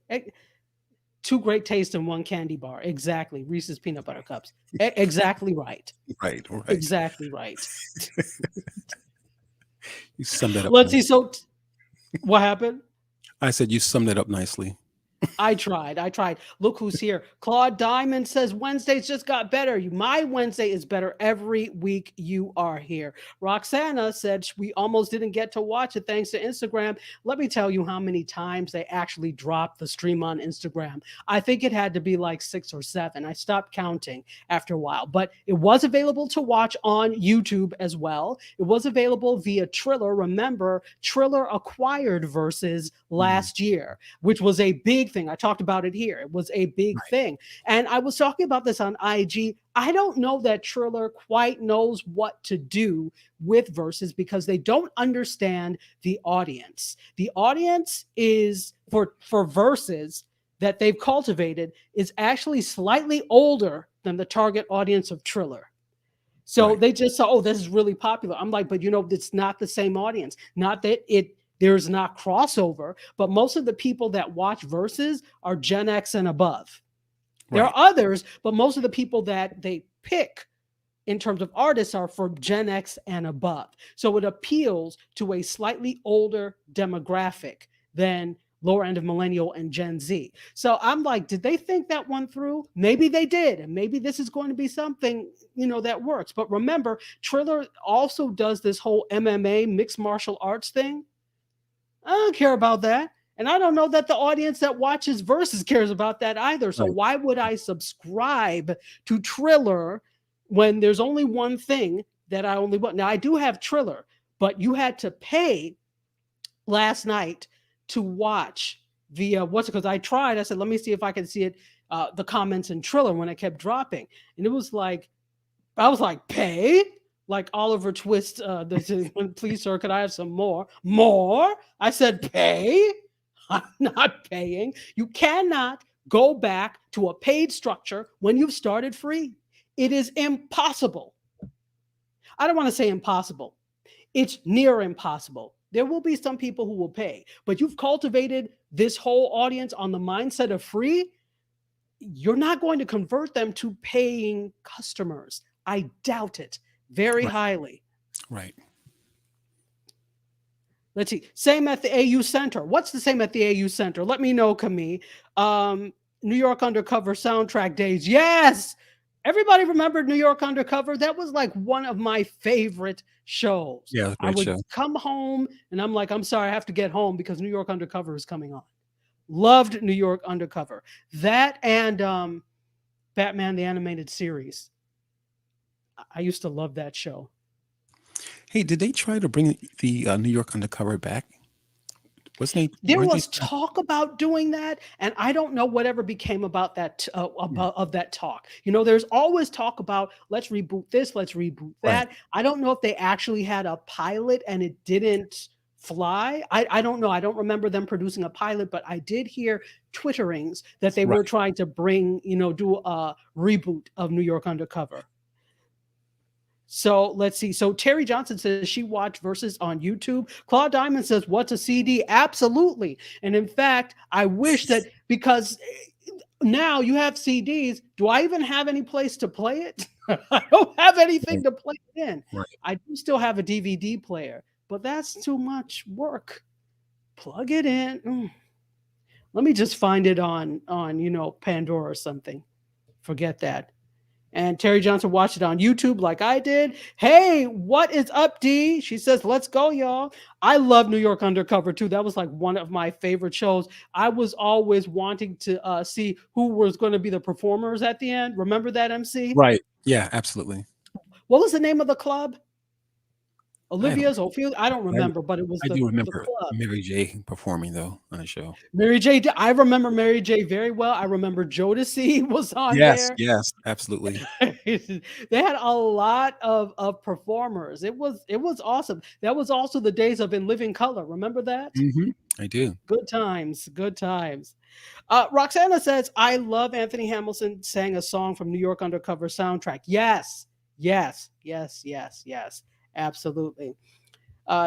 S2: Two great tastes in one candy bar. Exactly. Reese's peanut butter cups. Exactly right.
S3: Right. Right.
S2: Exactly right.
S3: You summed that up
S2: Let's see.
S3: nicely.
S2: So, what happened?
S3: I said you summed it up nicely.
S2: I tried. Look who's here. Claude Diamond says Wednesdays just got better. My Wednesday is better every week you are here. Roxana said we almost didn't get to watch it thanks to Instagram. Let me tell you how many times they actually dropped the stream on Instagram. I think it had to be like 6 or 7. I stopped counting after a while, but it was available to watch on YouTube as well. It was available via Triller. Remember, Triller acquired Versus
S3: Mhm.
S2: last year, which was a big thing. I talked about it here. It was a big
S3: Right.
S2: thing. And I was talking about this on IG. I don't know that Triller quite knows what to do with Versus because they don't understand the audience. The audience is for Versus that they've cultivated is actually slightly older than the target audience of Triller. So
S3: Right.
S2: they just saw, oh, this is really popular. I'm like, but it's not the same audience. Not that there's not crossover, but most of the people that watch Versus are Gen X and above. There are
S3: Right.
S2: others, but most of the people that they pick in terms of artists are for Gen X and above. So it appeals to a slightly older demographic than lower end of millennial and Gen Z. So I'm like, did they think that one through? Maybe they did. And maybe this is going to be something, that works. But remember, Triller also does this whole MMA mixed martial arts thing. I don't care about that. And I don't know that the audience that watches Versus cares about that either. So
S3: Right.
S2: why would I subscribe to Triller when there's only one thing that I only want? Now I do have Triller, but you had to pay last night to watch via what's it? Because I tried. I said, let me see if I can see it. The comments in Triller when it kept dropping, and it was like I was like, pay? Like Oliver Twist, please, sir, could I have some more? More? I said, pay? I'm not paying. You cannot go back to a paid structure when you've started free. It is impossible. I don't want to say impossible. It's near impossible. There will be some people who will pay, but you've cultivated this whole audience on the mindset of free. You're not going to convert them to paying customers. I doubt it very
S3: Right.
S2: highly.
S3: Right.
S2: Let's see. Same at the AU Center. What's the same at the AU Center? Let me know, Camille. New York Undercover soundtrack days. Yes. Everybody remembered New York Undercover? That was like one of my favorite shows.
S3: Yeah,
S2: I
S3: great
S2: would
S3: show.
S2: come home and I'm like, I'm sorry, I have to get home because New York Undercover is coming on. Loved New York Undercover. That and Batman the Animated Series. I used to love that show.
S3: Hey, did they try to bring the New York Undercover back? Wasn't they?
S2: There
S3: Weren't they?
S2: was talk about doing that, and I don't know whatever became about that
S3: Yeah.
S2: of that talk. You know, there's always talk about let's reboot this, let's reboot
S3: Right.
S2: that. I don't know if they actually had a pilot and it didn't fly. I don't know. I don't remember them producing a pilot, but I did hear twitterings that they were
S3: Right.
S2: trying to bring, do a reboot of New York Undercover. So let's see. So Terry Johnson says she watched Versus on YouTube. Claude Diamond says, what's a CD? Absolutely. And in fact, I wish that because now you have CDs. Do I even have any place to play it? I don't have anything
S3: Right.
S2: to play it in.
S3: Right.
S2: I do still have a DVD player, but that's too much work. Plug it in. Let me just find it on Pandora or something. Forget that. And Terry Johnson watched it on YouTube like I did. Hey, what is up, D? She says, let's go, y'all. I love New York Undercover too. That was like one of my favorite shows. I was always wanting to see who was going to be the performers at the end. Remember that, MC?
S3: Right. Yeah, absolutely.
S2: What was the name of the club?
S3: I don't.
S2: Olivia's, Ophelia? I don't
S3: I,
S2: remember, but it was
S3: I
S2: the
S3: do
S2: club.
S3: remember Mary J. performing though on the show.
S2: Mary J. I remember Mary J. very well. I remember Jodeci was on
S3: Yes.
S2: there.
S3: Yes. Absolutely.
S2: They had a lot of performers. It was awesome. That was also the days of In Living Color. Remember that?
S3: I do.
S2: Good times. Good times. Roxana says, I love Anthony Hamilton sang a song from New York Undercover soundtrack. Yes, yes, yes, yes, yes. Absolutely.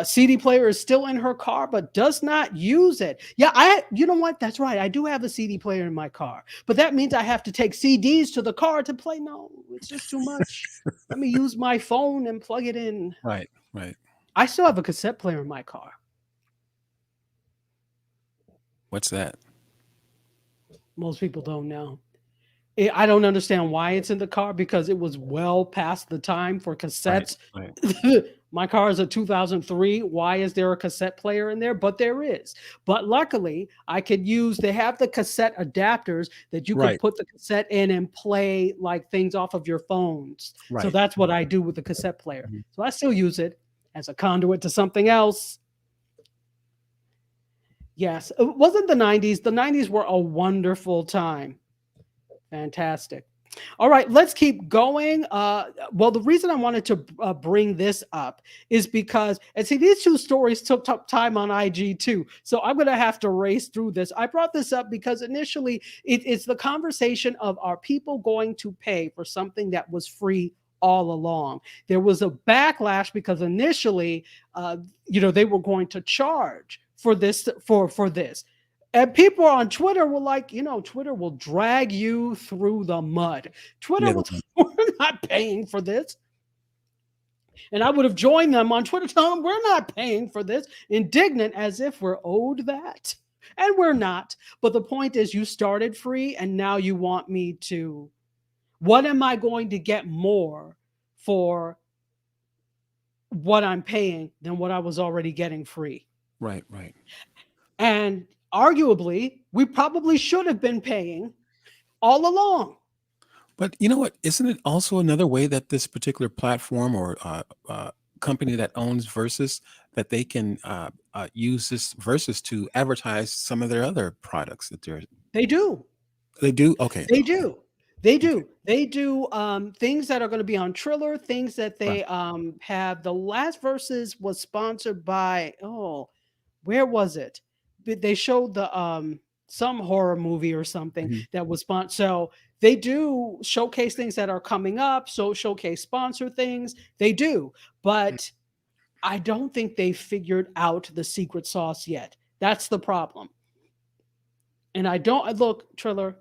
S2: CD player is still in her car, but does not use it. Yeah, you know what? That's right. I do have a CD player in my car, but that means I have to take CDs to the car to play. No, it's just too much. Let me use my phone and plug it in.
S3: Right. Right.
S2: I still have a cassette player in my car.
S3: What's that?
S2: Most people don't know. I don't understand why it's in the car because it was well past the time for
S3: Right.
S2: cassettes.
S3: Right.
S2: My car is a 2003. Why is there a cassette player in there? But there is. But luckily, they have the cassette adapters that you could
S3: Right.
S2: put the cassette in and play like things off of your phones. So
S3: Right.
S2: that's what I do with the cassette player.
S3: Mhm.
S2: So I still use it as a conduit to something else. Yes. It wasn't the 90s. The 90s were a wonderful time. Fantastic. All right, let's keep going. Well, the reason I wanted to bring this up is because, and see, these two stories took time on IG too. So I'm going to have to race through this. I brought this up because initially it's the conversation of are people going to pay for something that was free all along? There was a backlash because initially, they were going to charge for this, for this. And people on Twitter were like, Twitter will drag you through the mud. Twitter
S3: Yeah.
S2: was, we're not paying for this. And I would have joined them on Twitter telling them we're not paying for this, indignant as if we're owed that. And we're not. But the point is, you started free and now you want me to. What am I going to get more for what I'm paying than what I was already getting free?
S3: Right. Right.
S2: And arguably, we probably should have been paying all along.
S3: But you know what? Isn't it also another way that this particular platform or company that owns Versus that they can use this Versus to advertise some of their other products that
S2: They do.
S3: they do? Okay.
S2: They
S3: Okay.
S2: do. They
S3: Okay.
S2: do. They do things that are going to be on Triller, things that
S3: Right.
S2: they have. The last Versus was sponsored by, where was it? They showed the some horror movie or something
S3: Mhm.
S2: that was sponsored. So They do showcase things that are coming up, so showcase sponsor things. They do, but I don't think they figured out the secret sauce yet. That's the problem. And I don't look, Triller,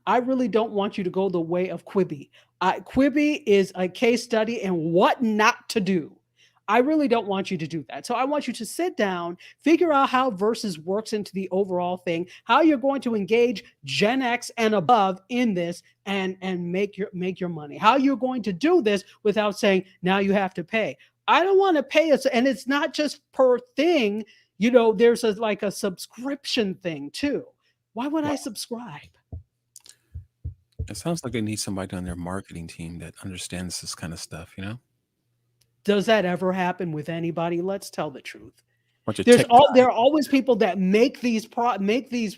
S2: I really don't want you to go the way of Quibi. Quibi is a case study in what not to do. I really don't want you to do that. So I want you to sit down, figure out how Versus works into the overall thing, how you're going to engage Gen X and above in this and make your money. How you're going to do this without saying now you have to pay. I don't want to pay us, and it's not just per thing. There's like a subscription thing too. Why would I subscribe?
S3: It sounds like they need somebody on their marketing team that understands this kind of stuff,
S2: Does that ever happen with anybody? Let's tell the truth.
S3: Bunch of
S2: There
S3: tech
S2: are always people that make these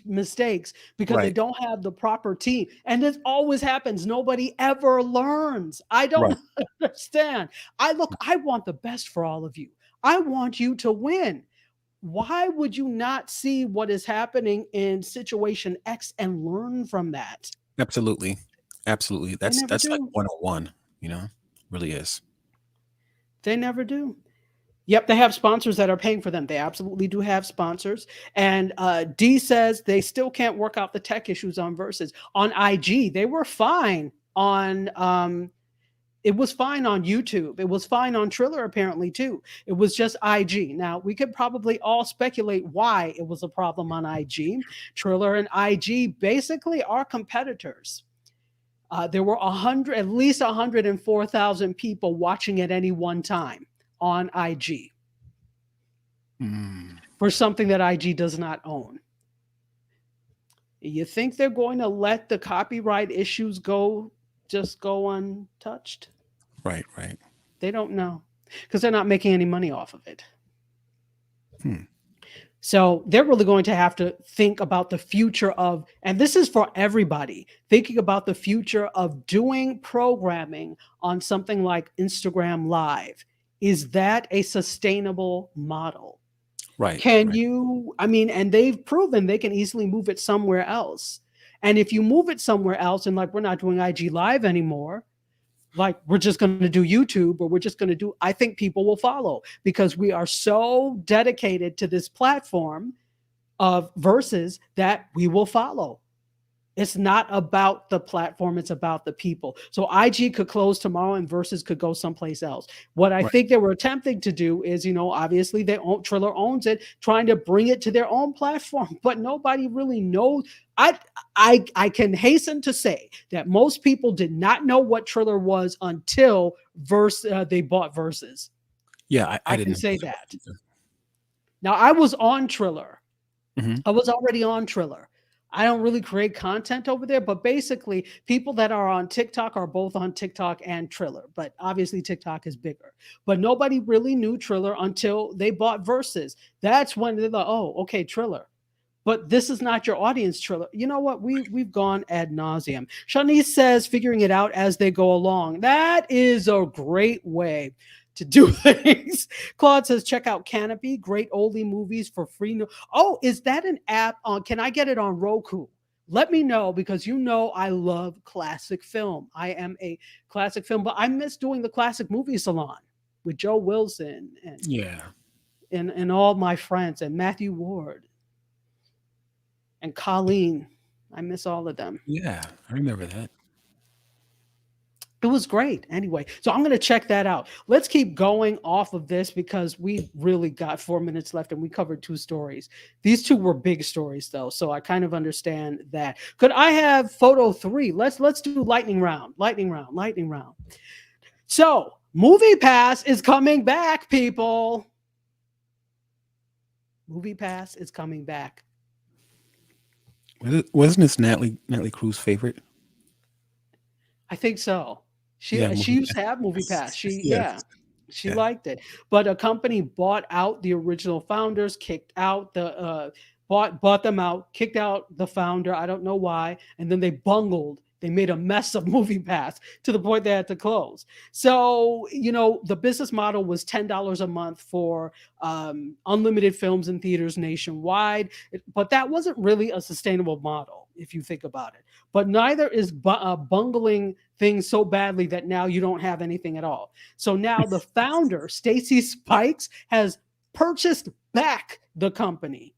S2: mistakes because they
S3: Right.
S2: don't have the proper team, and this always happens. Nobody ever learns. I don't
S3: Right.
S2: understand. I want the best for all of you. I want you to win. Why would you not see what is happening in situation X and learn from that?
S3: Absolutely. Absolutely.
S2: They
S3: That's
S2: never
S3: like
S2: do.
S3: 101, really is.
S2: They never do. Yep, they have sponsors that are paying for them. They absolutely do have sponsors. And D says they still can't work out the tech issues on Versus. On IG, they were fine on it was fine on YouTube. It was fine on Triller apparently too. It was just IG. Now, we could probably all speculate why it was a problem on IG. Triller and IG basically are competitors. There were at least 104,000 people watching at any one time on IG for something that IG does not own. You think they're going to let the copyright issues just go untouched?
S3: Right, right.
S2: They don't know because they're not making any money off of it. So they're really going to have to think about the future of, and this is for everybody, thinking about the future of doing programming on something like Instagram Live. Is that a sustainable model?
S3: Right.
S2: Can
S3: right.
S2: you, and they've proven they can easily move it somewhere else. And if you move it somewhere else and like we're not doing IG Live anymore, like we're just going to do YouTube or we're just going to do, I think people will follow because we are so dedicated to this platform of Versus that we will follow. It's not about the platform, it's about the people. So IG could close tomorrow and Versus could go someplace else. What I think they were attempting to do is, obviously Triller owns it, trying to bring it to their own platform, but nobody really knows. I can hasten to say that most people did not know what Triller was until they bought Versus.
S3: Yeah, I
S2: can
S3: didn't
S2: say that. Now I was on Triller. I was already on Triller. I don't really create content over there, but basically people that are on TikTok are both on TikTok and Triller, but obviously TikTok is bigger. But nobody really knew Triller until they bought Versus. That's when they're like, oh, okay, Triller. But this is not your audience, Triller. You know what? We've gone ad nauseum. Shanice says figuring it out as they go along. That is a great way to do things. Claude says, check out Canopy, great oldie movies for free. Oh, is that an app on? Can I get it on Roku? Let me know because I love classic film. I am a classic film, but I miss doing the classic movie salon with Joe Wilson and all my friends and Matthew Ward and Colleen. I miss all of them.
S3: Yeah, I remember that.
S2: It was great. Anyway, so I'm going to check that out. Let's keep going off of this because we really got 4 minutes left and we covered 2 stories. These 2 were big stories though, so I kind of understand that. Could I have photo 3? Let's do lightning round. So, Movie Pass is coming back, people. Movie Pass is coming back.
S3: Wasn't this Natalie Cruz's favorite?
S2: I think so. She used to have Movie Pass. She liked it. But a company bought out the original founders, kicked out bought them out, kicked out the founder. I don't know why. And then they bungled. They made a mess of Movie Pass to the point they had to close. So, the business model was $10 a month for unlimited films in theaters nationwide. But that wasn't really a sustainable model. if you think about it. But neither is bungling things so badly that now you don't have anything at all. So now the founder, Stacy Spikes, has purchased back the company,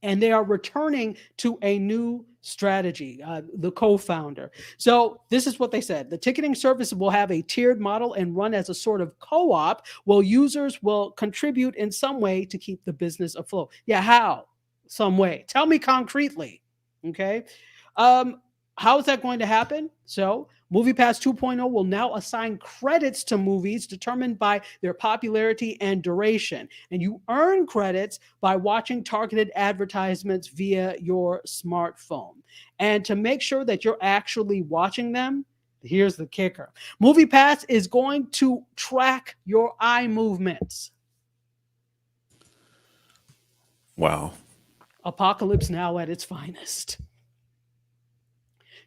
S2: and they are returning to a new strategy, the co-founder. So this is what they said. The ticketing service will have a tiered model and run as a sort of co-op, while users will contribute in some way to keep the business afloat. Yeah, how? Some way. Tell me concretely. Okay. How is that going to happen? So MoviePass 2.0 will now assign credits to movies determined by their popularity and duration. And you earn credits by watching targeted advertisements via your smartphone. And to make sure that you're actually watching them, here's the kicker. MoviePass is going to track your eye movements.
S3: Wow.
S2: Apocalypse Now at its finest.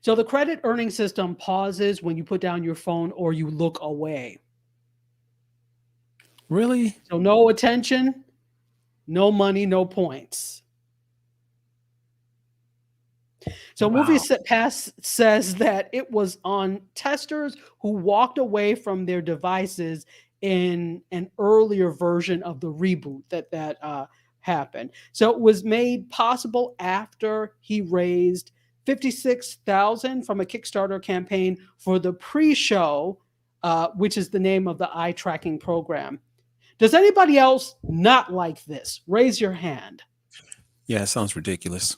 S2: So the credit earning system pauses when you put down your phone or you look away.
S3: Really?
S2: So no attention, no money, no points. So
S3: Wow.
S2: MoviePass says that it was on testers who walked away from their devices in an earlier version of the reboot that happened. So it was made possible after he raised $56,000 from a Kickstarter campaign for the pre-show, which is the name of the eye tracking program. Does anybody else not like this? Raise your hand.
S3: Yeah, it sounds ridiculous.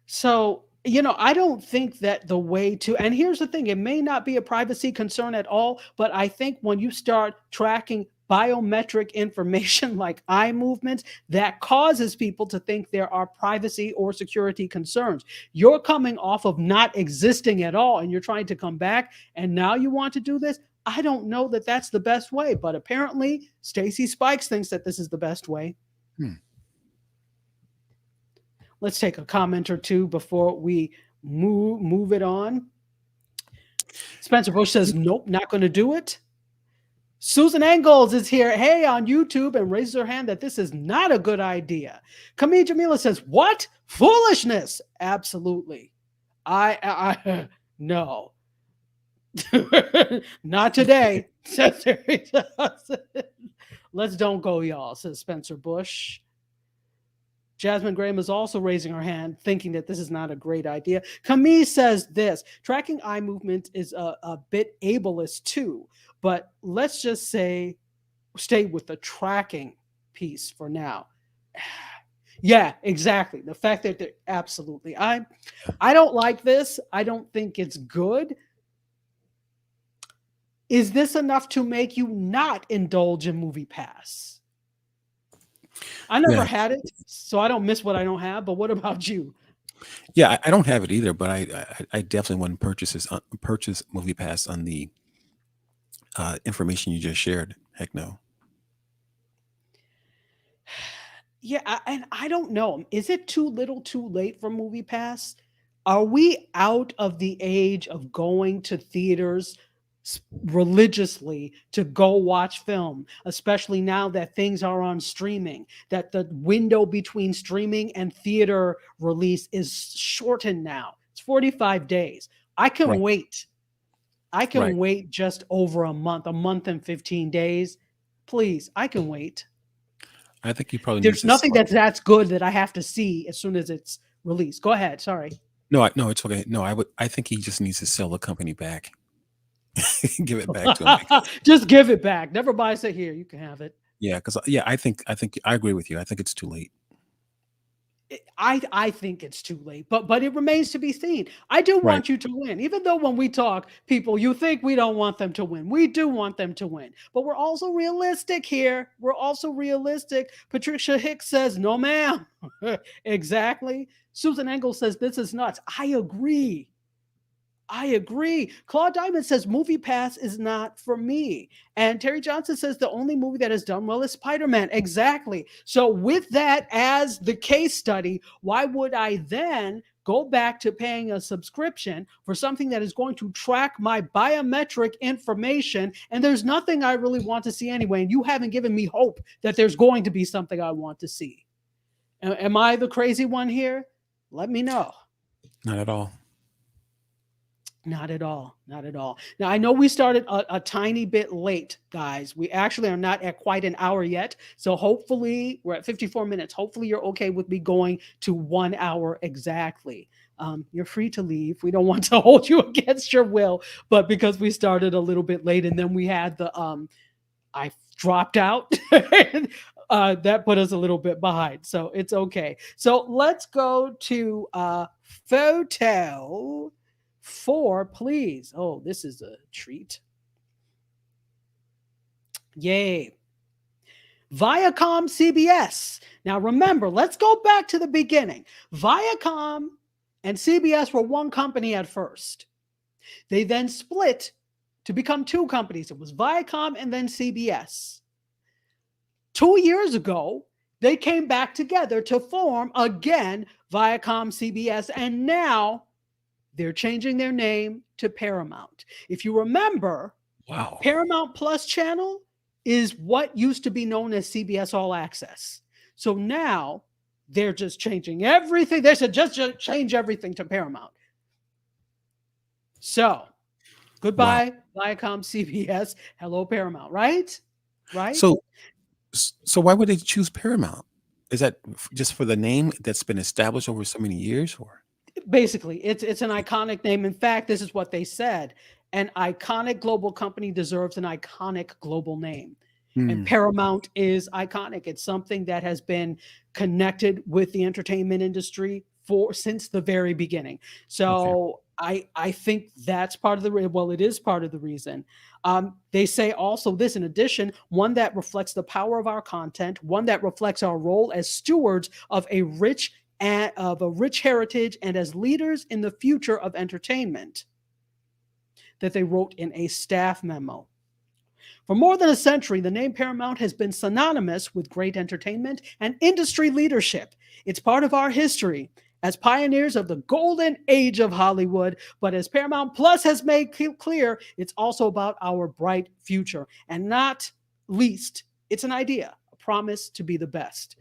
S2: So, I don't think that the way to, and here's the thing, it may not be a privacy concern at all, but I think when you start tracking biometric information like eye movements, that causes people to think there are privacy or security concerns. You're coming off of not existing at all, and you're trying to come back, and now you want to do this. I don't know that that's the best way, but apparently Stacy Spikes thinks that this is the best way. Let's take a comment or two before we move it on. Spencer Bush says, nope, not going to do it. Susan Engels is here, hey, on YouTube, and raises her hand that this is not a good idea. Camille Jamila says, what? Foolishness. Absolutely. I no. Not today. Let's don't go, y'all, says Spencer Bush. Jasmine Graham is also raising her hand, thinking that this is not a great idea. Camille says this, tracking eye movement is a bit ableist too, but let's just say, stay with the tracking piece for now. Yeah, exactly. The fact that they're absolutely, I don't like this. I don't think it's good. Is this enough to make you not indulge in MoviePass? I never had it, so I don't miss what I don't have. But what about you?
S3: Yeah, I don't have it either, but I definitely wouldn't purchase MoviePass on the information you just shared. Heck no.
S2: Yeah, and I don't know. Is it too little, too late for MoviePass? Are we out of the age of going to theaters religiously to go watch film, especially now that things are on streaming, that the window between streaming and theater release is shortened now? It's 45 days. I can wait. I can wait just over a month and 15 days. Please, I can wait.
S3: I think you probably
S2: there's nothing that's good that I have to see as soon as it's released. Go ahead. Sorry.
S3: No, it's okay. No, I think he just needs to sell the company back. Give it back to him.
S2: Just give it back. Never buy, say here. You can have it.
S3: Yeah, because I think I agree with you. I think it's too late.
S2: I think it's too late, but it remains to be seen. I do want you to win, even though when we talk, people, you think we don't want them to win. We do want them to win, but we're also realistic here. We're also realistic. Patricia Hicks says, no, ma'am. Exactly. Susan Engel says, this is nuts. I agree. Claude Diamond says MoviePass is not for me. And Terry Johnson says the only movie that has done well is Spider-Man. Exactly. So with that as the case study, why would I then go back to paying a subscription for something that is going to track my biometric information? And there's nothing I really want to see anyway. And you haven't given me hope that there's going to be something I want to see. Am I the crazy one here? Let me know.
S3: Not at all.
S2: Not at all. Not at all. Now, I know we started a tiny bit late, guys. We actually are not at quite an hour yet. So hopefully we're at 54 minutes. Hopefully you're okay with me going to 1 hour exactly. You're free to leave. We don't want to hold you against your will, but because we started a little bit late and then we had I dropped out. That put us a little bit behind, so it's okay. So let's go to photo 4, please. Oh, this is a treat. Yay. Viacom CBS. Now remember, let's go back to the beginning. Viacom and CBS were one company at first. They then split to become two companies. It was Viacom and then CBS. 2 years ago, they came back together to form again Viacom CBS, and now they're changing their name to Paramount. If you remember,
S3: Wow.
S2: Paramount Plus channel is what used to be known as CBS All Access. So now they're just changing everything. They said just change everything to Paramount. So goodbye, Viacom CBS. Hello, Paramount, right? Right?
S3: So why would they choose Paramount? Is that just for the name that's been established over so many years, or?
S2: Basically, it's an iconic name. In fact, this is what they said: an iconic global company deserves an iconic global name. And Paramount is iconic. It's something that has been connected with the entertainment industry since the very beginning. So I think that's part of it is part of the reason. They say also this, in addition, one that reflects the power of our content, one that reflects our role as stewards of a rich heritage and as leaders in the future of entertainment, that they wrote in a staff memo. For more than a century, the name Paramount has been synonymous with great entertainment and industry leadership. It's part of our history as pioneers of the golden age of Hollywood, but as Paramount Plus has made clear, it's also about our bright future. And not least, it's an idea, a promise to be the best.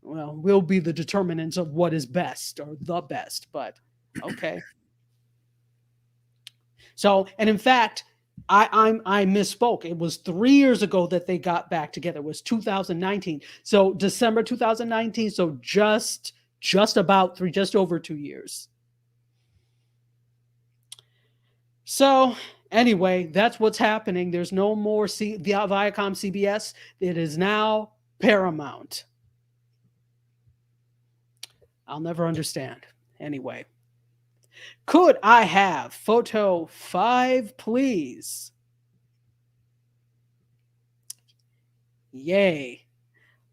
S2: Well, we'll be the determinants of what is best or the best, but okay. So, and in fact, I misspoke. It was 3 years ago that they got back together. It was 2019. So December 2019. So just over 2 years. So anyway, that's what's happening. There's no more the Viacom CBS. It is now Paramount. I'll never understand. Anyway. Could I have photo 5, please? Yay.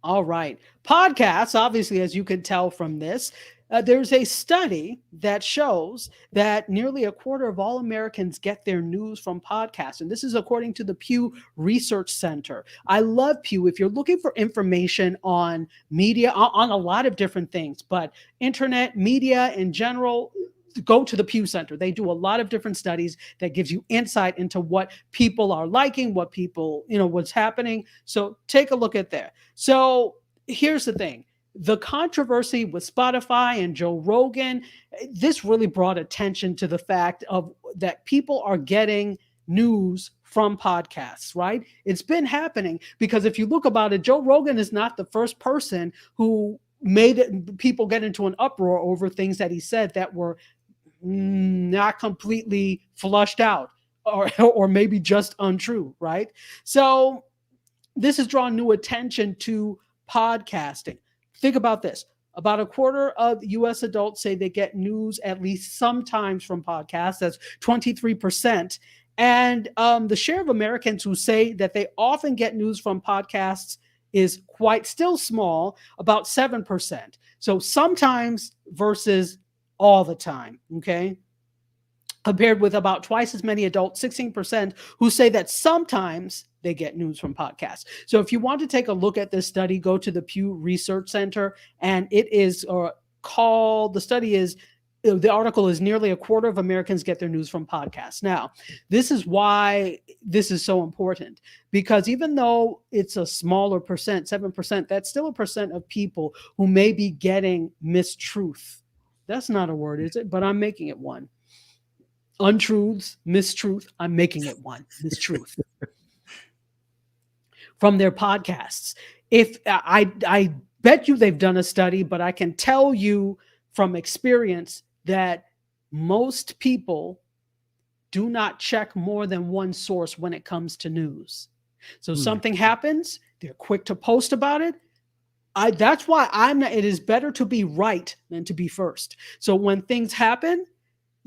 S2: All right. Podcasts, obviously, as you can tell from this, there's a study that shows that nearly a quarter of all Americans get their news from podcasts. And this is according to the Pew Research Center. I love Pew. If you're looking for information on media, on a lot of different things, but internet, media in general, go to the Pew Center. They do a lot of different studies that gives you insight into what people are liking, what people, what's happening. So take a look at that. So here's the thing. The controversy with Spotify and Joe Rogan, this really brought attention to the fact that people are getting news from podcasts, right? It's been happening because if you look about it, Joe Rogan is not the first person who made people get into an uproar over things that he said that were not completely flushed out or maybe just untrue, right? So this has drawn new attention to podcasting. Think about this. About a quarter of U.S. adults say they get news at least sometimes from podcasts. That's 23%. And the share of Americans who say that they often get news from podcasts is quite still small, about 7%. So sometimes versus all the time, okay? Compared with about twice as many adults, 16%, who say that sometimes they get news from podcasts. So if you want to take a look at this study, go to the Pew Research Center, and it is the study is the article is nearly a quarter of Americans get their news from podcasts. Now, this is why this is so important, because even though it's a smaller percent, 7%, that's still a percent of people who may be getting mistruth. That's not a word, is it? But I'm making it one. Untruths, mistruth, I'm making it one. Mistruth. From their podcasts. If I bet you they've done a study, but I can tell you from experience that most people do not check more than one source when it comes to news. So something happens, they're quick to post about it. That's why it is better to be right than to be first. So when things happen,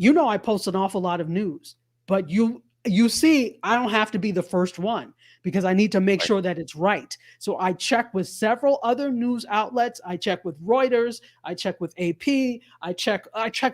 S2: I post an awful lot of news, but you see, I don't have to be the first one because I need to make sure that it's right. So I check with several other news outlets. I check with Reuters. I check with AP. I check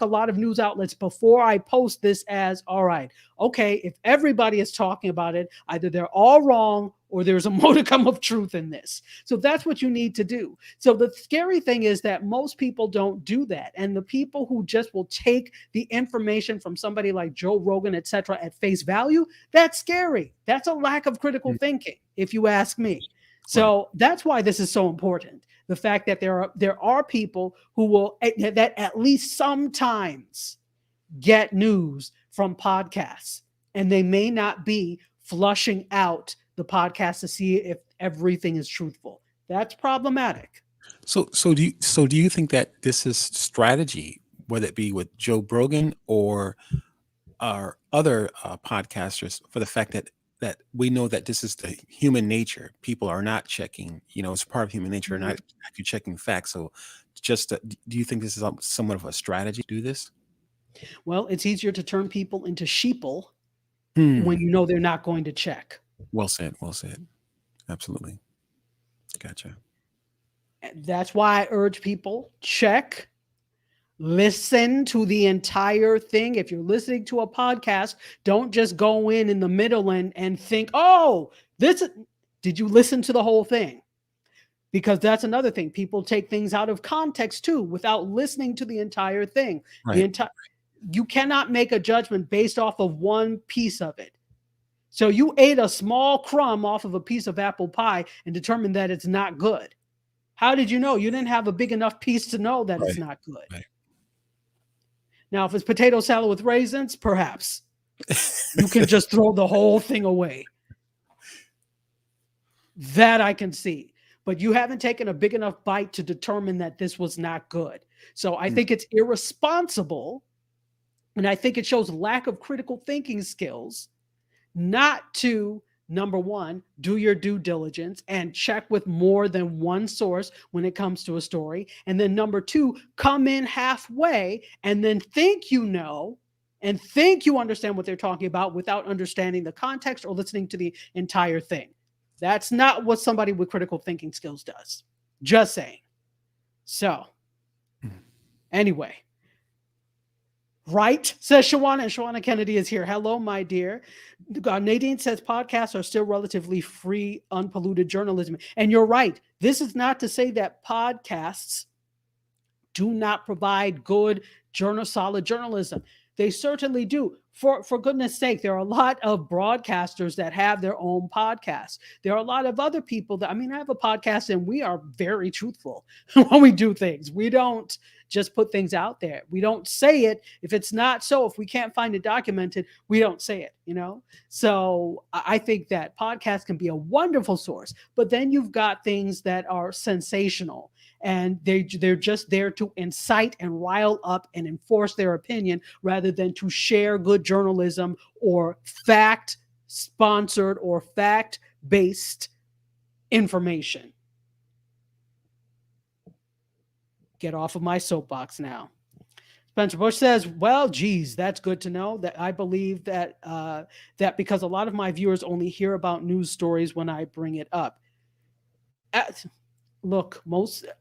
S2: a lot of news outlets before I post this as, all right, okay, if everybody is talking about it, either they're all wrong or there's a modicum of truth in this. So that's what you need to do. So the scary thing is that most people don't do that. And the people who just will take the information from somebody like Joe Rogan, et cetera, at face value, that's scary. That's a lack of critical thinking, if you ask me. So that's why this is so important. The fact that there are people who will, that at least sometimes get news from podcasts, and they may not be flushing out the podcast to see if everything is truthful. That's problematic.
S3: So do you think that this is strategy, whether it be with Joe Rogan or other podcasters, for the fact that we know that this is the human nature? People are not checking, it's part of human nature, not actually checking facts. So do you think this is somewhat of a strategy to do this?
S2: Well, it's easier to turn people into sheeple when they're not going to check.
S3: Well said. Absolutely. Gotcha.
S2: That's why I urge people, check, listen to the entire thing. If you're listening to a podcast, don't just go in the middle and think, did you listen to the whole thing? Because that's another thing. People take things out of context too, without listening to the entire thing.
S3: Right.
S2: You cannot make a judgment based off of one piece of it. So you ate a small crumb off of a piece of apple pie and determined that it's not good. How did you know? You didn't have a big enough piece to know that it's not good. Right. Now, if it's potato salad with raisins, perhaps you can just throw the whole thing away. That I can see. But you haven't taken a big enough bite to determine that this was not good. So I think it's irresponsible, and I think it shows lack of critical thinking skills not to, number one, do your due diligence and check with more than one source when it comes to a story. And then number two, come in halfway and then think you know and think you understand what they're talking about without understanding the context or listening to the entire thing. That's not what somebody with critical thinking skills does. Just saying. So, anyway. Right, says Shawana, and Shawana Kennedy is here. Hello, my dear. Nadine says podcasts are still relatively free, unpolluted journalism. And you're right. This is not to say that podcasts do not provide good solid journalism. They certainly do. For goodness sake, there are a lot of broadcasters that have their own podcasts. There are a lot of other people I have a podcast and we are very truthful when we do things. We don't just put things out there. We don't say it. If it's not so, if we can't find it documented, we don't say it, So I think that podcasts can be a wonderful source, but then you've got things that are sensational. And they're just there to incite and rile up and enforce their opinion rather than to share good journalism or fact-sponsored or fact-based information. Get off of my soapbox now. Spencer Bush says, well, geez, that's good to know. That I believe that because a lot of my viewers only hear about news stories when I bring it up. Look,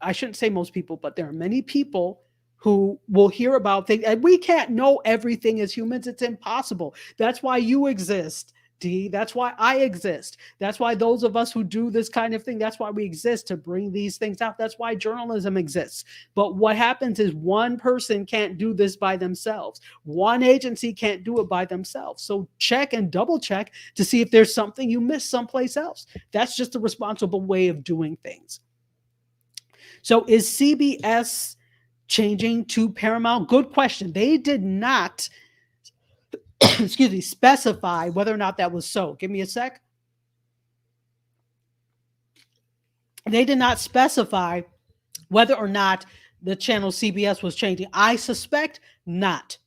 S2: I shouldn't say most people, but there are many people who will hear about things, and we can't know everything as humans. It's impossible. That's why you exist. D. That's why I exist. That's why those of us who do this kind of thing, that's why we exist, to bring these things out. That's why journalism exists. But what happens is one person can't do this by themselves. One agency can't do it by themselves. So check and double check to see if there's something you missed someplace else. That's just a responsible way of doing things. So is CBS changing to Paramount? Good question. They did not excuse me, specify whether or not that was so. Give me a sec. They did not specify whether or not the channel CBS was changing. I suspect not.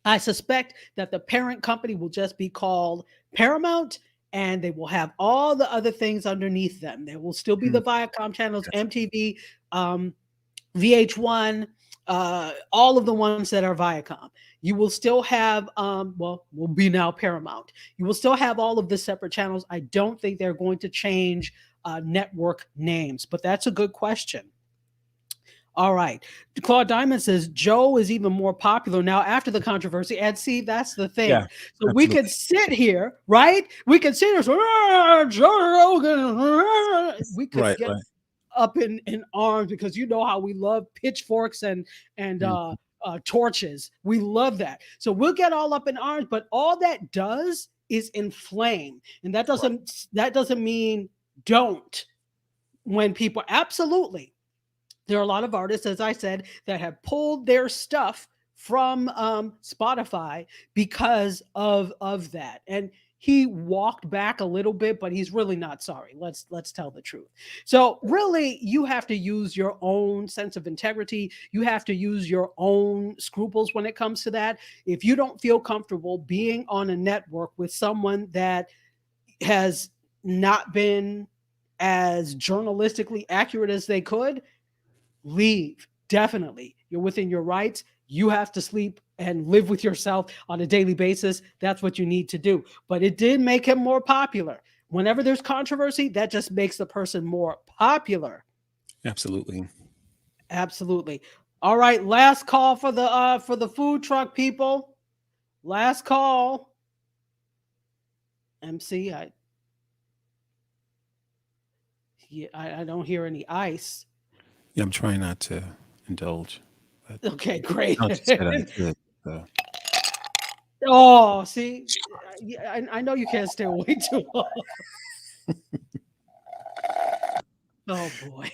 S2: I suspect that the parent company will just be called Paramount, and they will have all the other things underneath them. There will still be the Viacom channels, MTV, VH1, all of the ones that are Viacom. You will still have, will be now Paramount. You will still have all of the separate channels. I don't think they're going to change network names, but that's a good question. All right. Claude Diamond says Joe is even more popular now after the controversy. And see, that's the thing.
S3: Yeah,
S2: so we could sit here, right? We could sit here, Joe Rogan. We could get up in arms because you know how we love pitchforks and torches. We love that. So we'll get all up in arms, but all that does is inflame. And that doesn't mean don't. When people, absolutely. There are a lot of artists, as I said, that have pulled their stuff from Spotify because of that. And he walked back a little bit, but he's really not sorry. Let's tell the truth. So really, you have to use your own sense of integrity. You have to use your own scruples when it comes to that. If you don't feel comfortable being on a network with someone that has not been as journalistically accurate as they could, leave. Definitely. You're within your rights. You have to sleep and live with yourself on a daily basis. That's what you need to do. But it did make him more popular. Whenever there's controversy, that just makes the person more popular.
S3: Absolutely.
S2: Absolutely. All right, last call for the food truck people. Last call. MC, I don't hear any ice.
S3: Yeah, I'm trying not to indulge.
S2: Okay, great. Oh, see, I know you can't stay away too long. Oh boy.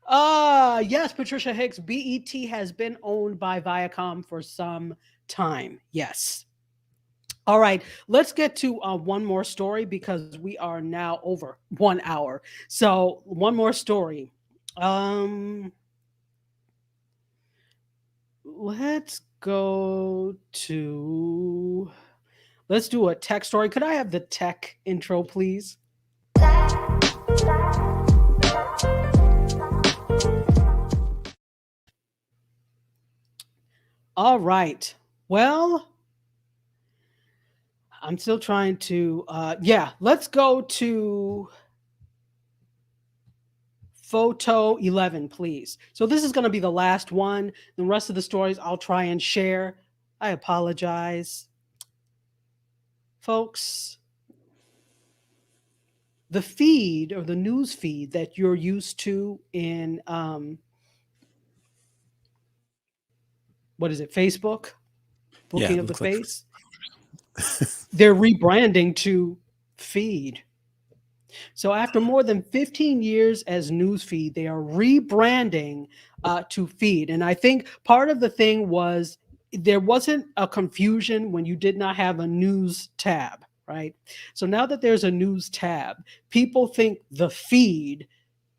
S3: Yeah.
S2: Yes, Patricia Hicks. BET has been owned by Viacom for some time. Yes. All right, let's get to one more story because we are now over 1 hour. So one more story. Let's do a tech story. Could I have the tech intro, please? All right. Well, I'm still trying to, let's go to photo 11, please. So this is going to be the last one. The rest of the stories I'll try and share. I apologize. Folks, the feed or the news feed that you're used to in, what is it, Facebook? Booking of the Face? They're rebranding to Feed. So after more than 15 years as Newsfeed, they are rebranding to Feed. And I think part of the thing was there wasn't a confusion when you did not have a news tab, right? So now that there's a news tab, people think the feed,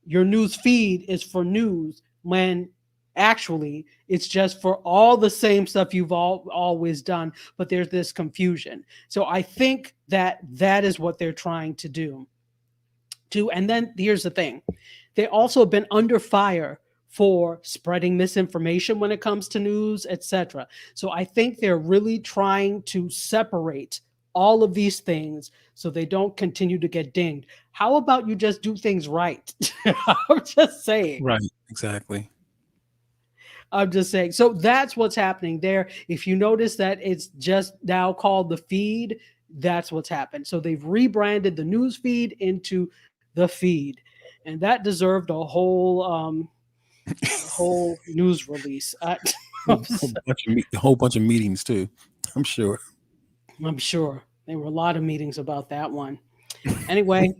S2: your news feed, is for news when actually it's just for all the same stuff you've always done, but there's this confusion. So I think that is what they're trying to do. And then here's the thing. They also have been under fire for spreading misinformation when it comes to news, etc. So I think they're really trying to separate all of these things so they don't continue to get dinged. How about you just do things right? I'm just saying.
S3: Right, exactly.
S2: I'm just saying. So that's what's happening there. If you notice that it's just now called the feed, that's what's happened. So they've rebranded the news feed into the feed, and that deserved a whole news release.
S3: A whole bunch of meetings too. I'm sure.
S2: I'm sure there were a lot of meetings about that one. Anyway,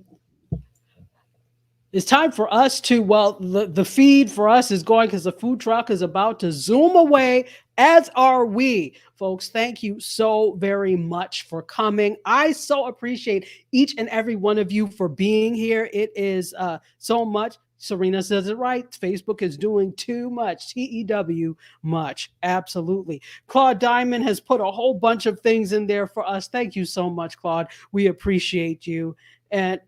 S2: it's time for us to, well, the feed for us is going because the food truck is about to zoom away, as are we. Folks, thank you so very much for coming. I so appreciate each and every one of you for being here. It is so much. Serena says it right. Facebook is doing too much. TEW much. Absolutely. Claude Diamond has put a whole bunch of things in there for us. Thank you so much, Claude. We appreciate you. And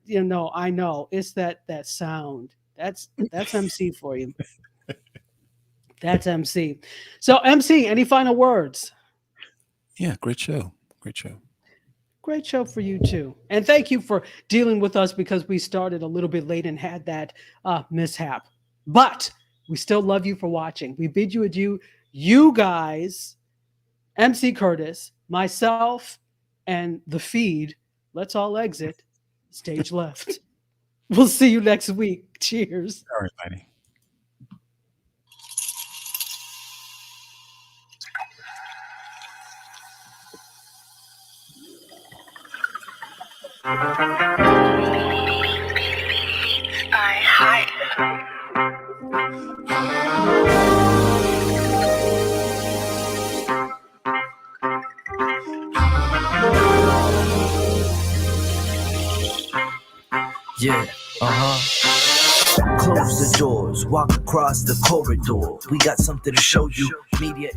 S2: I know it's that sound. That's MC for you. That's MC. So MC, any final words?
S3: Yeah, great show. Great show.
S2: Great show for you too. And thank you for dealing with us because we started a little bit late and had that mishap. But we still love you for watching. We bid you adieu. You guys, MC Curtis, myself, and the feed, let's all exit. Stage left. We'll see you next week. Cheers.
S3: All right, buddy.
S1: Yeah, Close the doors, walk across the corridor. We got something to show you. Media is